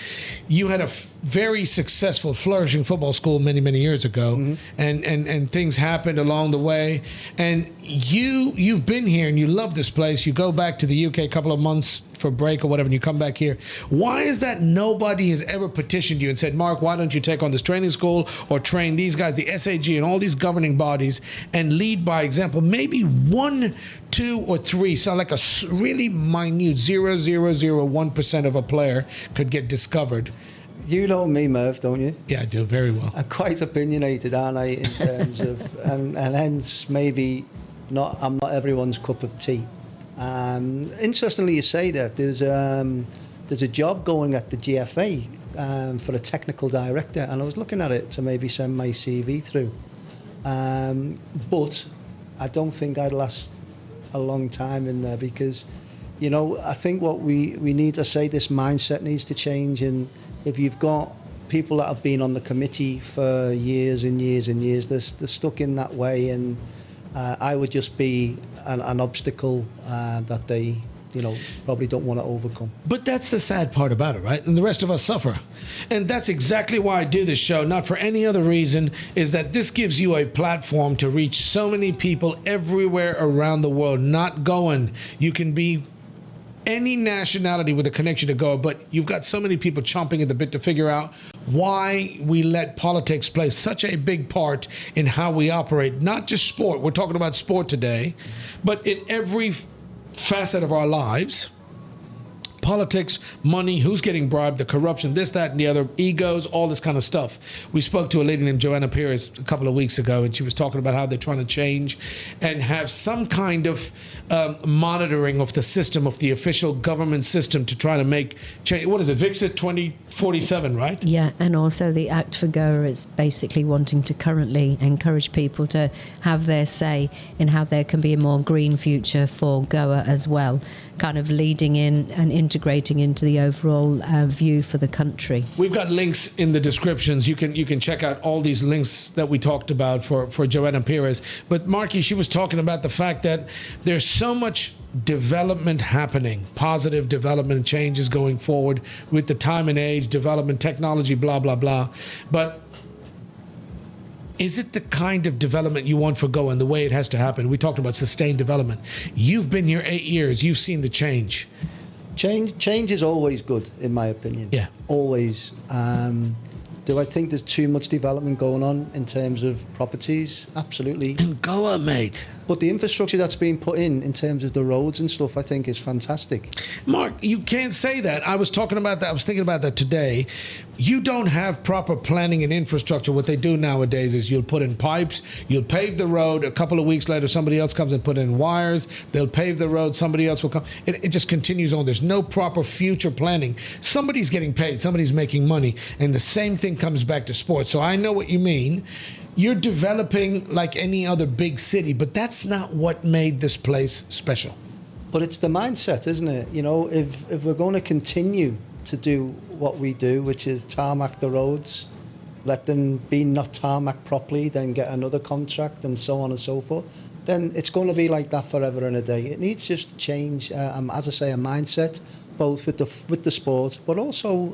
You had a very successful, flourishing football school many, many years ago, and things happened along the way. And you've been here, and you love this place. You go back to the UK a couple of months for break or whatever, and you come back here. Why is that nobody has ever petitioned you and said, Mark, why don't you take on this training school or train these guys, the SAG and all these governing bodies, and lead by example? Maybe 1, 2, or 3, sound like a really minute 0.001% of a player could get discovered. You know me, Merv, don't you? Yeah, I do very well. I'm quite opinionated, aren't I, in terms of, and hence maybe I'm not everyone's cup of tea. Interestingly, you say that there's a job going at the GFA for a technical director, and I was looking at it to maybe send my CV through, but I don't think I'd last a long time in there because, you know, I think what we need to say, this mindset needs to change. And if you've got people that have been on the committee for years and years and years, they're stuck in that way, and I would just be an obstacle that they, you know, probably don't want to overcome. But that's the sad part about it, right? And the rest of us suffer. And that's exactly why I do this show, not for any other reason, is that this gives you a platform to reach so many people everywhere around the world. Not going. You can be any nationality with a connection to Goa, but you've got so many people chomping at the bit to figure out why we let politics play such a big part in how we operate. Not just sport. We're talking about sport today, but in every facet of our lives. Politics, money, who's getting bribed, the corruption, this, that, and the other, egos, all this kind of stuff. We spoke to a lady named Joanna Pires a couple of weeks ago, and she was talking about how they're trying to change and have some kind of monitoring of the system, of the official government system, to try to make change. What is it, Vixit 2047, right? Yeah, and also the Act for Goa is basically wanting to currently encourage people to have their say in how there can be a more green future for Goa as well, kind of leading in and integrating into the overall view for the country. We've got links in the descriptions. You can check out all these links that we talked about for Joanna Pires. But Marky, she was talking about the fact that there's so much development happening, positive development, changes going forward with the time and age, development, technology, blah, blah, blah. But is it the kind of development you want for Goa and the way it has to happen? We talked about sustained development. You've been here 8 years. You've seen the change. Change is always good, in my opinion. Yeah. Always. Do I think there's too much development going on in terms of properties? Absolutely. In Goa, mate. But the infrastructure that's being put in terms of the roads and stuff, I think is fantastic. Mark, you can't say that. I was talking about that. I was thinking about that today. You don't have proper planning and infrastructure. What they do nowadays is you'll put in pipes, you'll pave the road. A couple of weeks later, somebody else comes and put in wires. They'll pave the road. Somebody else will come. It just continues on. There's no proper future planning. Somebody's getting paid. Somebody's making money. And the same thing comes back to sports. So I know what you mean. You're developing like any other big city, but that's not what made this place special. But it's the mindset, isn't it? You know, if we're going to continue to do what we do, which is tarmac the roads, let them be not tarmac properly, then get another contract and so on and so forth, then it's going to be like that forever and a day. It needs just to change, as I say, a mindset, both with the sport, but also,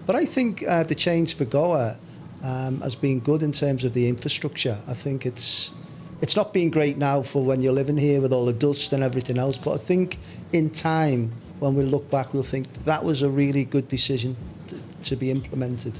but I think the change for Goa has been good in terms of the infrastructure. I think it's not been great now for when you're living here with all the dust and everything else, but I think in time, when we look back, we'll think that was a really good decision to be implemented.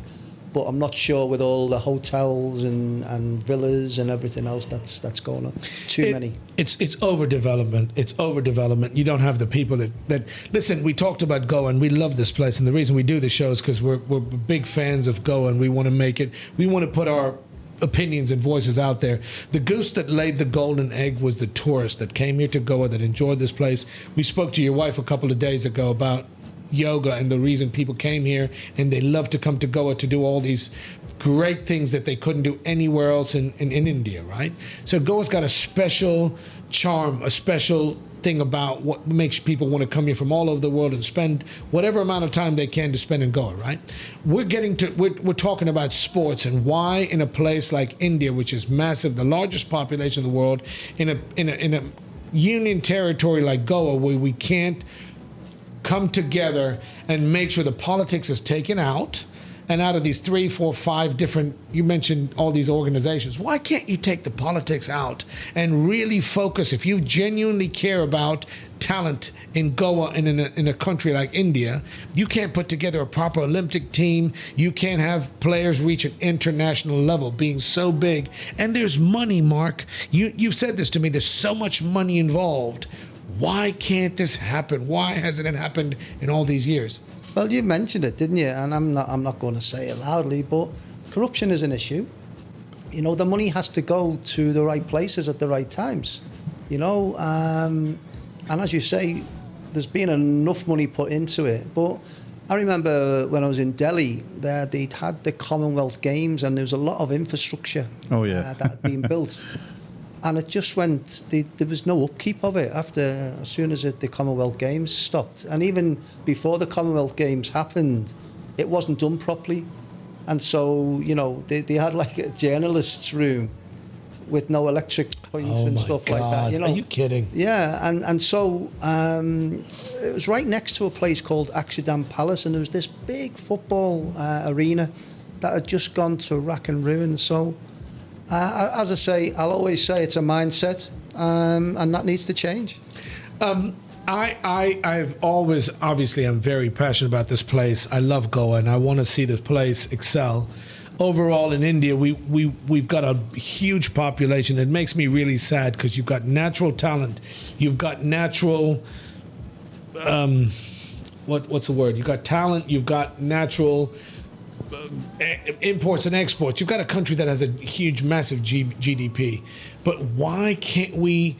But I'm not sure with all the hotels and villas and everything else that's going on. Too many. It's overdevelopment. It's overdevelopment. You don't have the people that listen, we talked about Goa and we love this place. And the reason we do the show is because we're big fans of Goa and we want to make it. We want to put our opinions and voices out there. The goose that laid the golden egg was the tourist that came here to Goa, that enjoyed this place. We spoke to your wife a couple of days ago about yoga and the reason people came here, and they love to come to Goa to do all these great things that they couldn't do anywhere else in India, right? So Goa's got a special charm, a special something about what makes people want to come here from all over the world and spend whatever amount of time they can to spend in Goa, right? We're talking about sports and why in a place like India, which is massive, the largest population in the world, in a union territory like Goa, where we can't come together and make sure the politics is taken out. And out of these 3, 4, 5 different, you mentioned all these organizations, why can't you take the politics out and really focus? If you genuinely care about talent in Goa and in a country like India, you can't put together a proper Olympic team. You can't have players reach an international level, being so big. And there's money, Mark. You've said this to me. There's so much money involved. Why can't this happen? Why hasn't it happened in all these years? Well, you mentioned it, didn't you? And I'm not going to say it loudly, but corruption is an issue. You know, the money has to go to the right places at the right times. You know, and as you say, there's been enough money put into it. But I remember when I was in Delhi, they'd had the Commonwealth Games, and there was a lot of infrastructure that had been built. And it just went, there was no upkeep of it as soon as the Commonwealth Games stopped. And even before the Commonwealth Games happened, it wasn't done properly. And so, you know, they had like a journalist's room with no electric points and stuff like that. You know? Are you kidding? Yeah, and so it was right next to a place called Akshardham Palace, and there was this big football arena that had just gone to rack and ruin. So, as I say, I'll always say it's a mindset, and that needs to change. I've always, obviously, I'm very passionate about this place. I love Goa, and I want to see this place excel. Overall, in India, we've got a huge population. It makes me really sad because you've got natural talent, you've got natural, what's the word? You've got talent, you've got natural imports and exports. You've got a country that has a huge, massive GDP. But why can't we?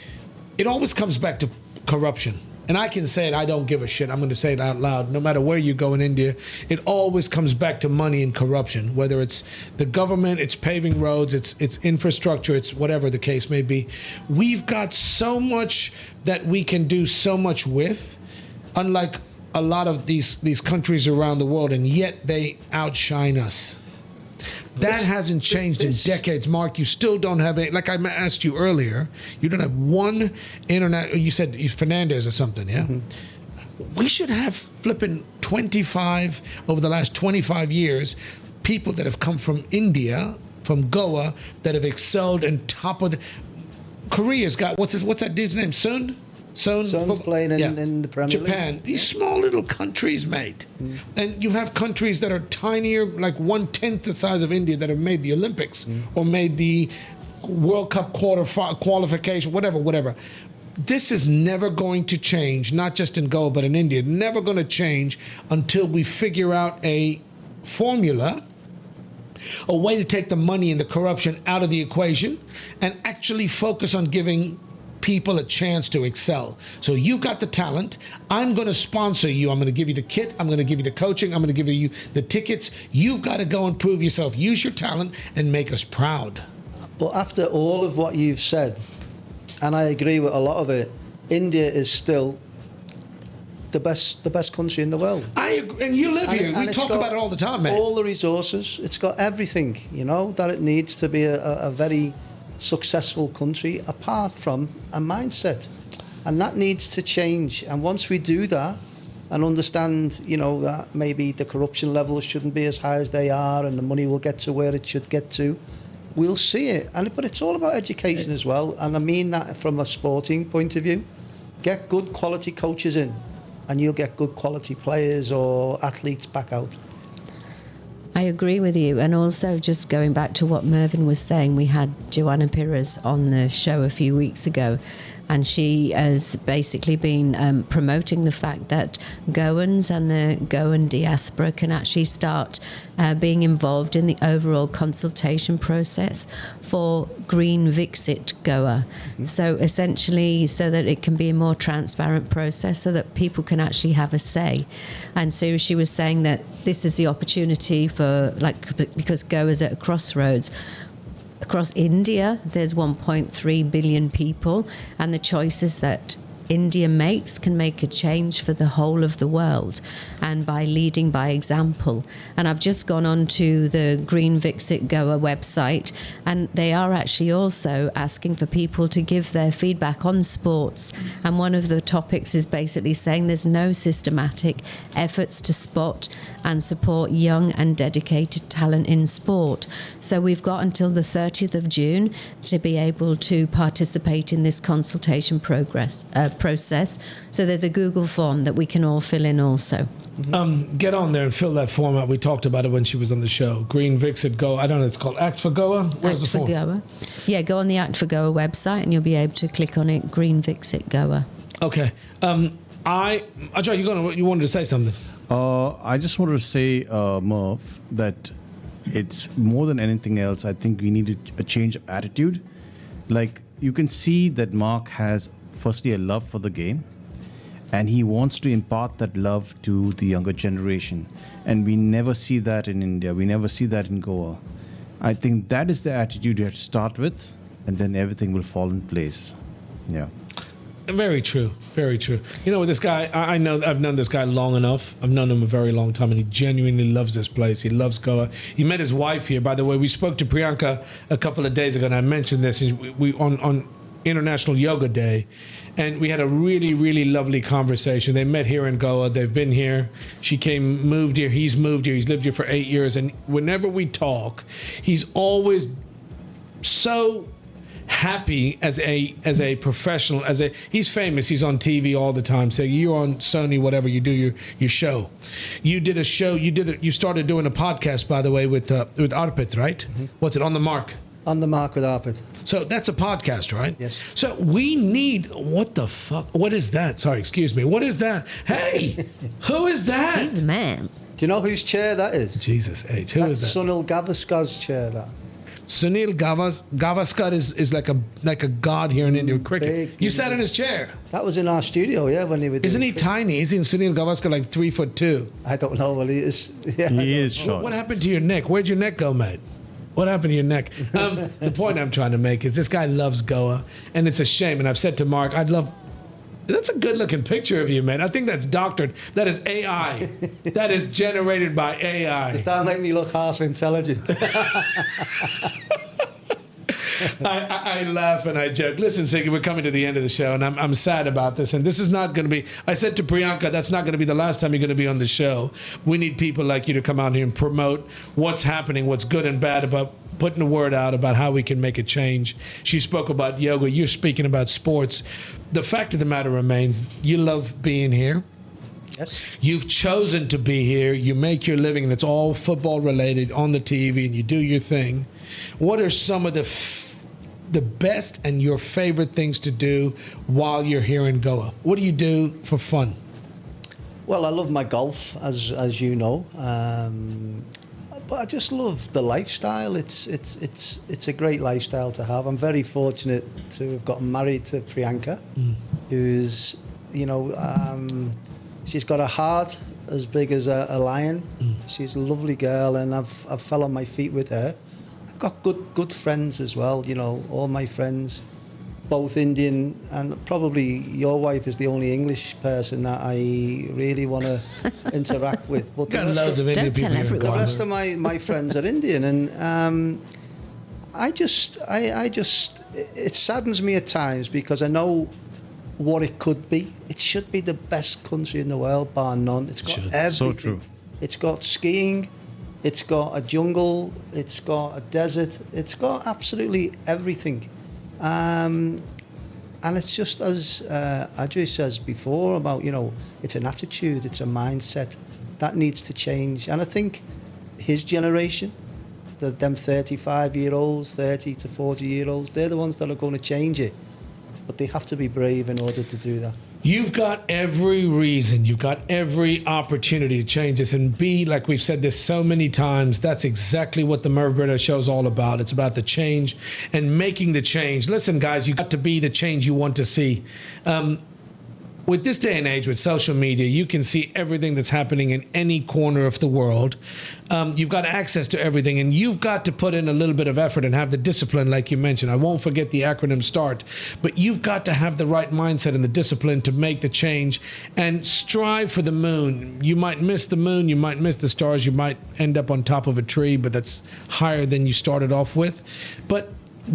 It always comes back to corruption. And I can say it, I don't give a shit. I'm going to say it out loud. No matter where you go in India, it always comes back to money and corruption. Whether it's the government, it's paving roads, it's infrastructure, it's whatever the case may be. We've got so much that we can do so much with, unlike a lot of these countries around the world, and yet they outshine us. That hasn't changed in decades, Mark. You still don't have like I asked you earlier, you don't have one internet. You said Fernandez or something, yeah? Mm-hmm. We should have flipping 25 over the last 25 years, people that have come from India, from Goa, that have excelled and top of the. Korea's got what's that dude's name? Son's playing in the Premier League. Japan, these small little countries, mate. Mm. And you have countries that are tinier, like 1/10 the size of India, that have made the Olympics or made the World Cup qualification, whatever. This is never going to change, not just in Goa, but in India. Never going to change until we figure out a formula, a way to take the money and the corruption out of the equation and actually focus on giving people a chance to excel. So you've got the talent. I'm going to sponsor you. I'm going to give you the kit. I'm going to give you the coaching. I'm going to give you the tickets. You've got to go and prove yourself. Use your talent and make us proud. But after all of what you've said, and I agree with a lot of it, India is still the best country in the world. I agree, and you live here. We talk about it all the time, man. All the resources. It's got everything, that it needs to be a very successful country, apart from a mindset, and that needs to change. And once we do that and understand that maybe the corruption levels shouldn't be as high as they are and the money will get to where it should get to, we'll see it. But it's all about education as well, and I mean that from a sporting point of view. Get good quality coaches in and you'll get good quality players or athletes back out. I agree with you. And also, just going back to what Mervyn was saying, we had Joanna Pires on the show a few weeks ago, and she has basically been promoting the fact that Goans and the Goan diaspora can actually start being involved in the overall consultation process for Green Viksit Goa. Mm-hmm. So essentially, so that it can be a more transparent process, so that people can actually have a say. And so she was saying that this is the opportunity for, because Goa's at a crossroads. Across India, there's 1.3 billion people, and the choices that India makes can make a change for the whole of the world, and by leading by example. And I've just gone on to the Green Visit Goa website, and they are actually also asking for people to give their feedback on sports. And one of the topics is basically saying there's no systematic efforts to spot and support young and dedicated talent in sport. So we've got until the 30th of June to be able to participate in this consultation process. So there's a Google form that we can all fill in also. Get on there and fill that form out. We talked about it when she was on the show. Green Visit Goa. I don't know. It's called Act for Goa. Where's the form? Goa. Yeah, go on the Act for Goa website and you'll be able to click on it. Green Visit Goa. Okay. Ajay, you wanted to say something. I just wanted to say, Merv, that it's more than anything else. I think we need a change of attitude. Like, you can see that Mark has, firstly, a love for the game, and he wants to impart that love to the younger generation. And we never see that in India. We never see that in Goa. I think that is the attitude you have to start with, and then everything will fall in place. Yeah. Very true. Very true. You know, this guy, I know, I've known this guy long enough. I've known him a very long time, and he genuinely loves this place. He loves Goa. He met his wife here. By the way, we spoke to Priyanka a couple of days ago, and I mentioned this on International Yoga Day, and we had a really, really lovely conversation. They met here in Goa. They've been here. She moved here. He's moved here. He's lived here for 8 years, and whenever we talk, he's always so happy as a professional, he's famous, he's on TV all the time. So you're on Sony, whatever, you do your show. You did a show, you started doing a podcast, by the way, with Arpit, right? Mm-hmm. What's it, On the Mark? On the Mark with Arpit. So that's a podcast, right? Yes. So we need, what the fuck, what is that? Sorry, excuse me, what is that? Hey, who is that? He's the man. Do you know whose chair that is? Jesus H, who is that? Sunil Gavaskar's chair, that. Sunil Gavaskar is like a god here in India with cricket. You sat in his chair. That was in our studio, yeah, when he was. Isn't he tiny? Isn't Sunil Gavaskar like 3'2"? I don't know. Well, he is. Yeah, he is short. What happened to your neck? Where'd your neck go, mate? What happened to your neck? The point I'm trying to make is this guy loves Goa, and it's a shame. And I've said to Mark, that's a good-looking picture of you, man. I think that's doctored. That is AI. That is generated by AI. Does that make me look half intelligent? I laugh and I joke. Listen, Siggy, we're coming to the end of the show, and I'm sad about this. And this is not going to be, I said to Priyanka, that's not going to be the last time you're going to be on the show. We need people like you to come out here and promote what's happening, what's good and bad, about putting the word out about how we can make a change. She spoke about yoga. You're speaking about sports. The fact of the matter remains, you love being here. Yes. You've chosen to be here. You make your living, and it's all football related on the TV, and you do your thing. What are some of the best and your favorite things to do while you're here in Goa? What do you do for fun? Well, I love my golf, as you know, but I just love the lifestyle. It's a great lifestyle to have. I'm very fortunate to have gotten married to Priyanka, who's, she's got a heart as big as a lion. She's a lovely girl, and I've fell on my feet with her. I've got good friends as well. All my friends, both Indian, and probably your wife is the only English person that I really want to interact with. But got loads of Indian people here. The rest of my friends are Indian, and I just it saddens me at times because I know what it could be. It should be the best country in the world, bar none. It's got everything. So true. It's got skiing. It's got a jungle. It's got a desert. It's got absolutely everything. And it's just as Ajay says before about, it's an attitude, it's a mindset that needs to change. And I think his generation, them 35-year-olds, 30 to 40-year-olds, they're the ones that are going to change it. But they have to be brave in order to do that. You've got every reason, you've got every opportunity to change this and be, like we've said this so many times, that's exactly what the Merv Britto Show is all about. It's about the change and making the change. Listen, guys, you got to be the change you want to see. with this day and age, with social media, you can see everything that's happening in any corner of the world. You've got access to everything, and you've got to put in a little bit of effort and have the discipline, like you mentioned. I won't forget the acronym START, but you've got to have the right mindset and the discipline to make the change and strive for the moon. You might miss the moon, you might miss the stars, you might end up on top of a tree, but that's higher than you started off with. But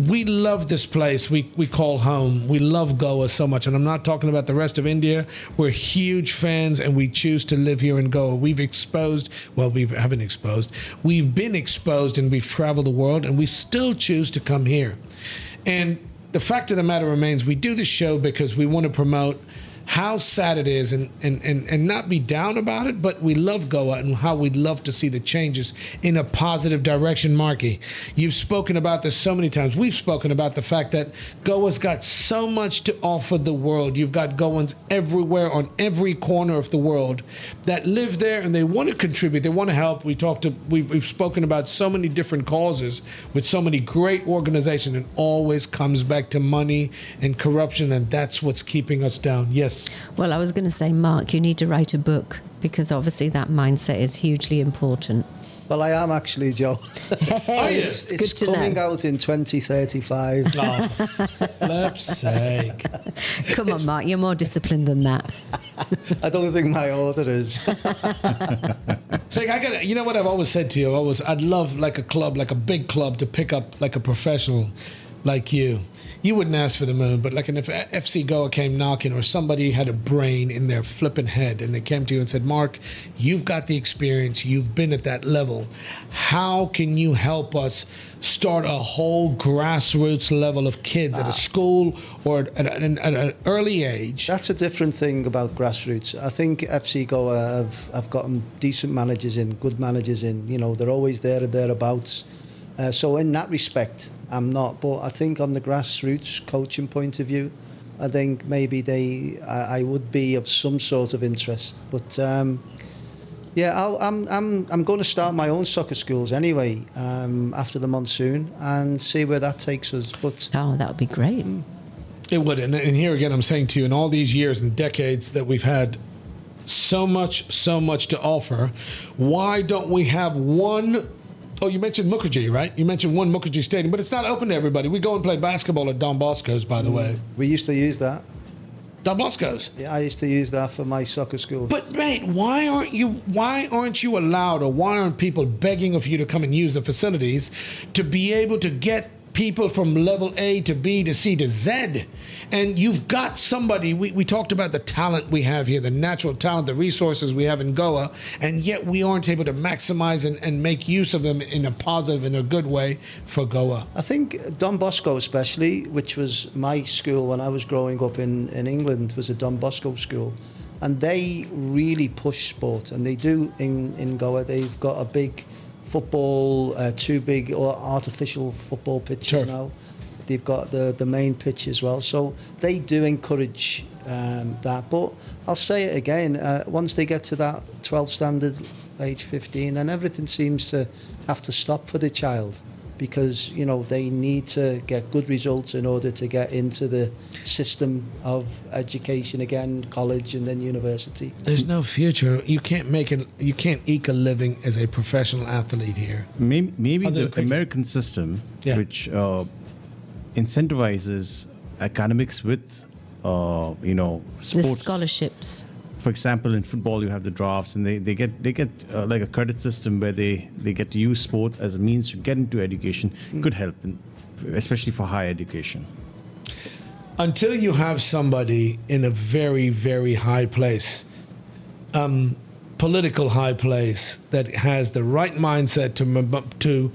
we love this place we call home. We love Goa so much. And I'm not talking about the rest of India. We're huge fans, and we choose to live here in Goa. We've been exposed, and we've traveled the world, and we still choose to come here. And the fact of the matter remains, we do this show because we want to promote how sad it is and not be down about it, but we love Goa and how we'd love to see the changes in a positive direction. Marky, you've spoken about this so many times. We've spoken about the fact that Goa's got so much to offer the world. You've got Goans everywhere on every corner of the world that live there, and they want to contribute. They want to help. We've spoken about so many different causes with so many great organizations, and always comes back to money and corruption, and that's what's keeping us down. Yes. Well, I was going to say, Mark, you need to write a book, because obviously that mindset is hugely important. Well, I am actually, Joe. Hey, yes. it's good It's to coming know. out in 2035. Oh, flip's sake. Come on, Mark, you're more disciplined than that. I don't think my order is. So you know what I've always said to you? I'd love like a big club to pick up like a professional like you. You wouldn't ask for the moon, but like if FC Goa came knocking, or somebody had a brain in their flipping head and they came to you and said, Mark, you've got the experience, you've been at that level. How can you help us start a whole grassroots level of kids at a school or at an early age? That's a different thing about grassroots. I think FC Goa have gotten decent managers in, good managers in. You know, they're always there or thereabouts. So in that respect, I'm not. But I think on the grassroots coaching point of view, I think maybe I would be of some sort of interest. But yeah, I'm going to start my own soccer schools anyway after the monsoon and see where that takes us. But Oh, that would be great. It would. And here again, I'm saying to you, in all these years and decades that we've had so much to offer, why don't we have one? Oh, you mentioned Mukherjee, right? You mentioned one Mukherjee Stadium, but it's not open to everybody. We go and play basketball at Don Bosco's, by the way. we used to use that. Don Bosco's. Yeah, I used to use that for my soccer school. But mate, why aren't you allowed, or why aren't people begging of you to come and use the facilities to be able to get people from level A to B to C to Z? And you've got somebody, we talked about the talent we have here, the natural talent, the resources we have in Goa, and yet we aren't able to maximize and make use of them in a positive, in a good way for Goa. I think Don Bosco especially, which was my school when I was growing up in England, was a Don Bosco school. And they really push sport, and they do in Goa. They've got a big football, two big or artificial football pitches Turf. now. They've got the main pitch as well. So they do encourage that. But I'll say it again, once they get to that 12 standard, age 15, then everything seems to have to stop for the child, because, you know, they need to get good results in order to get into the system of education again, college and then university. There's no future. You can't eke a living as a professional athlete here. Maybe Other the than cricket. American system, Yeah. which incentivizes academics with, The sports. scholarships. For example, in football, you have the drafts, and they get like a credit system where they get to use sport as a means to get into education. Could help, especially for higher education. Until you have somebody in a very, very high place, political high place, that has the right mindset to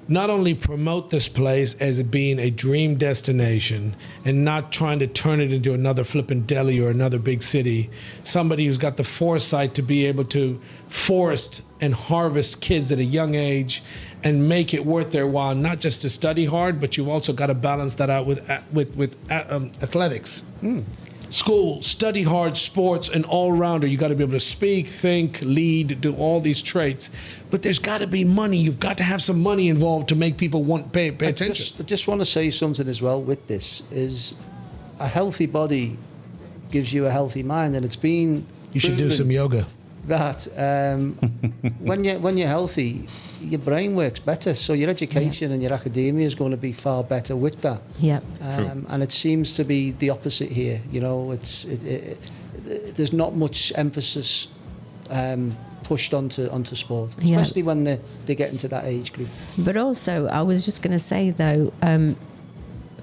not only promote this place as it being a dream destination and not trying to turn it into another flippin' Delhi or another big city, somebody who's got the foresight to be able to forest and harvest kids at a young age and make it worth their while, not just to study hard, but you've also got to balance that out with athletics. School, study hard, sports, an all-rounder. You got to be able to speak, think, lead, do all these traits. But there's got to be money. You've got to have some money involved to make people pay attention. I just want to say something as well with this, is a healthy body gives you a healthy mind, and it's been You should do proven some yoga. that when you're healthy, your brain works better. So your education and your academia is going to be far better with that. Yep. And it seems to be the opposite here. You know, there's not much emphasis pushed onto sport, Yeah. especially when they get into that age group. But also, I was just going to say, though,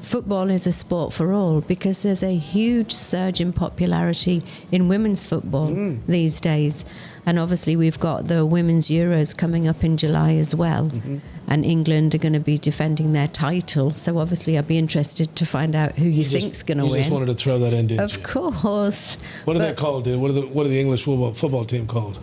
football is a sport for all, because there's a huge surge in popularity in women's football these days. And obviously, we've got the Women's Euros coming up in July as well. And England are going to be defending their title. So obviously, I'd be interested to find out who you think's going to win. You just wanted to throw that in, didn't you? Of course. What are they called, dude? What are the English football team called?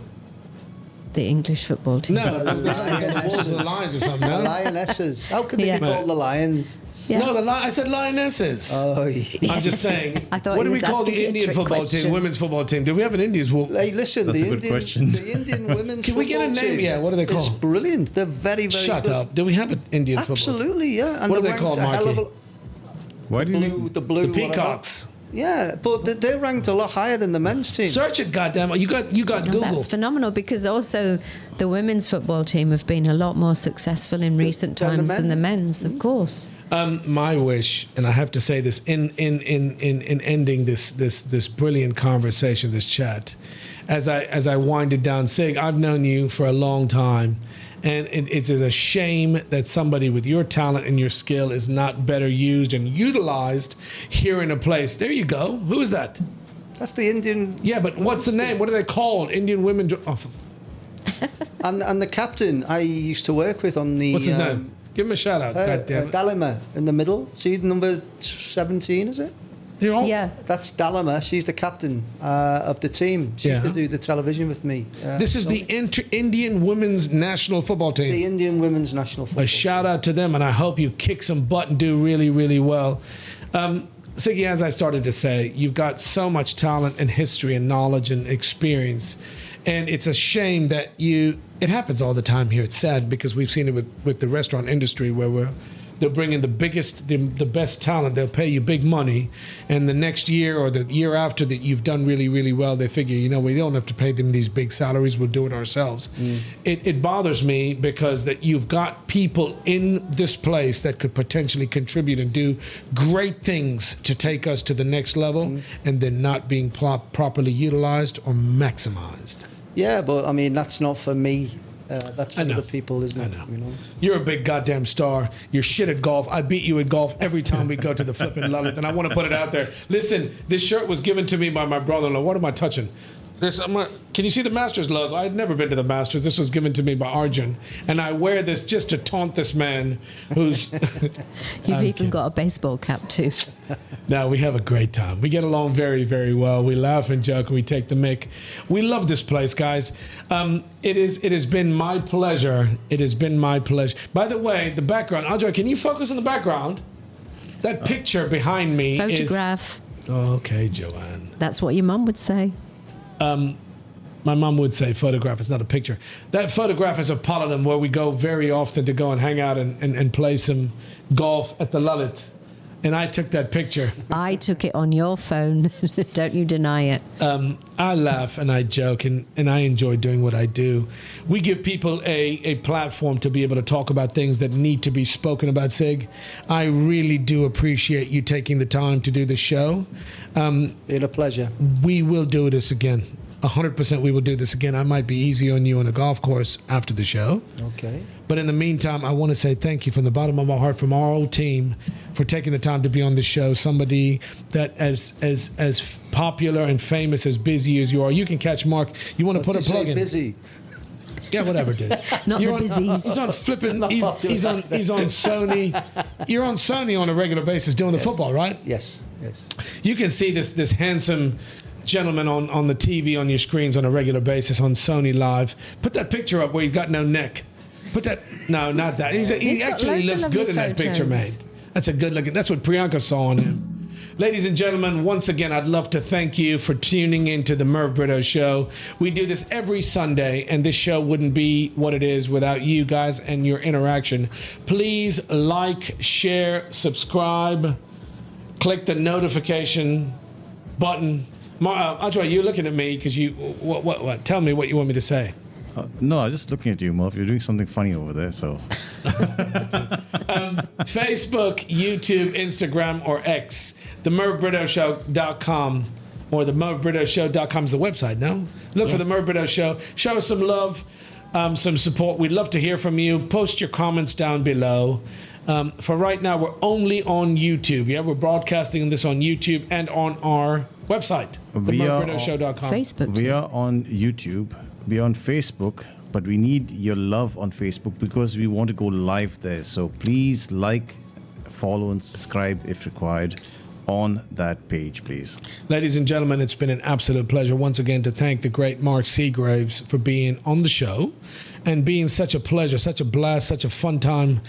The English football team. No, the Wolves or the Lions or something, The no? Lionesses. How could they Yeah. be called the Lions? Yeah. No, I said Lionesses. Oh, yeah. I'm just saying. I thought What he do we was call the asking a Indian trick football team, question. women's football team? Do we have an Indian? Hey, listen, That's the a good Indian, question. the Indian women's Can we get a football name? team Yeah, what are they is called? brilliant. They're very, very Shut good. up. Do we have an Indian football team? Absolutely, yeah. And What are they ranked called, a hell of Marky? Why do you the blue, The whatever. Peacocks. Yeah, but they're ranked a lot higher than the men's team. Search it, goddamn. You got And Google. that's phenomenal, because also the women's football team have been a lot more successful in recent Than the times than the men. men's, of course. My wish, and I have to say this in ending this brilliant conversation, this chat, as I wind it down, Sig, I've known you for a long time, and it is a shame that somebody with your talent and your skill is not better used and utilized here in a place. There you go. Who is that? That's the Indian. Yeah, but what's the name? What are they called? Indian women. And the captain I used to work with on the. What's his name? Give him a shout out. God damn it. Dalima in the middle. See number 17, is it? They're all. Yeah. That's Dalima. She's the captain of the team. She used Yeah. to do the television with me. This is the Indian women's national football team. the Indian women's national football. A shout out to them, and I hope you kick some butt and do really, really well. Siggy, as I started to say, you've got so much talent and history and knowledge and experience, and it's a shame that it happens all the time here. It's sad because we've seen it with the restaurant industry where they'll bring in the best talent. They'll pay you big money, and the next year or the year after that you've done really, really well, they figure, we don't have to pay them these big salaries. We'll do it ourselves. It bothers me because that you've got people in this place that could potentially contribute and do great things to take us to the next level, and they're not being properly utilized or maximized. Yeah, but I mean that's not for me. That's for I know. other people, isn't I it? know. You know? You're a big goddamn star. You're shit at golf. I beat you at golf every time we go to the flipping Lullet, and I want to put it out there. Listen, this shirt was given to me by my brother-in-law. What am I touching? Can you see the Masters logo? I'd never been to the Masters. This was given to me by Arjun, and I wear this just to taunt this man who's... You've even got a baseball cap too. No, we have a great time. We get along very, very well. We laugh and joke and we take the mick. We love this place, guys. It has been my pleasure. It has been my pleasure. By the way, the background. Andre, can you focus on the background? That picture behind me Photograph. is... Okay, Joanne. That's what your mum would say. My mom would say photograph, it's not a picture. That photograph is of Paladin, where we go very often to go and hang out and play some golf at the Lullet. And I took that picture. I took it on your phone. Don't you deny it. I laugh and I joke and I enjoy doing what I do. We give people a platform to be able to talk about things that need to be spoken about, Sig. I really do appreciate you taking the time to do the show. Been a pleasure. We will do this again. 100% we will do this again. I might be easy on you on a golf course after the show. Okay. But in the meantime, I want to say thank you from the bottom of my heart, from our whole team, for taking the time to be on the show. Somebody that as popular and famous, as busy as you are. You can catch Mark. You want to put a plug in? Busy. Yeah, whatever, dude. Not You're the on, busies. He's on flipping. Not He's popular. on Sony. You're on Sony on a regular basis doing the football, right? Yes. Yes. You can see this handsome gentleman on the TV on your screens on a regular basis on Sony Live. Put that picture up where he's got no neck. Put that. No, not that. He He's got actually loads looks of good in lovely that picture, photos. mate. That's a good looking. That's what Priyanka saw on him. Ladies and gentlemen, once again, I'd love to thank you for tuning into the Merv Britto Show. We do this every Sunday, and this show wouldn't be what it is without you guys and your interaction. Please like, share, subscribe, click the notification button, Ajwa, you're looking at me because you. What? Tell me what you want me to say. No, I was just looking at you, Merv. You're doing something funny over there, so. Facebook, YouTube, Instagram, or X. The MervBrittoShow.com or the MervBrittoShow.com is the website, no? Look for the Merv Britto Show. Show us some love, some support. We'd love to hear from you. Post your comments down below. For right now, we're only on YouTube. Yeah, we're broadcasting this on YouTube and on our website, themervbrittoshow.com. Facebook. We are on YouTube. We are on Facebook, but we need your love on Facebook because we want to go live there. So please like, follow, and subscribe if required on that page, please. Ladies and gentlemen, it's been an absolute pleasure once again to thank the great Mark Seagraves for being on the show and being such a pleasure, such a blast, such a fun time.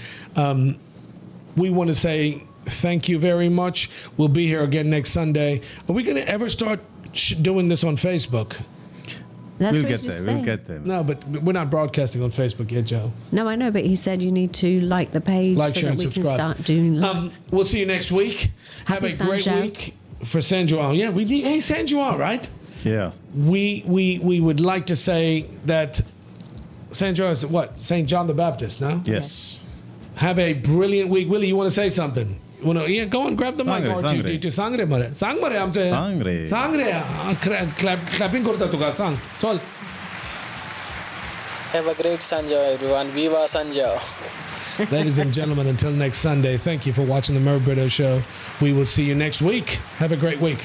We want to say thank you very much. We'll be here again next Sunday. Are we going to ever start doing this on Facebook? That's We'll what get he's there. saying. We'll get there. No, but we're not broadcasting on Facebook yet, Joe. No, I know, but he said you need to like the page Like, so share, that we and can subscribe. start doing live. We'll see you next week. Happy Have a great San João. week for San João. Yeah, we need, hey, San João, right? Yeah. We would like to say that San João is what? St. John the Baptist, no? Yes. Have a brilliant week. Willie, you want to say something? Yeah, go and grab the mic. Sangre. Sangre mare. Sangre आमचे. Sangre. Sangre. Clapping करता तू का सांग. चल. Have a great Sanjay, everyone. Viva Sanjay. Ladies and gentlemen, until next Sunday, thank you for watching the Merv Britto Show. We will see you next week. Have a great week.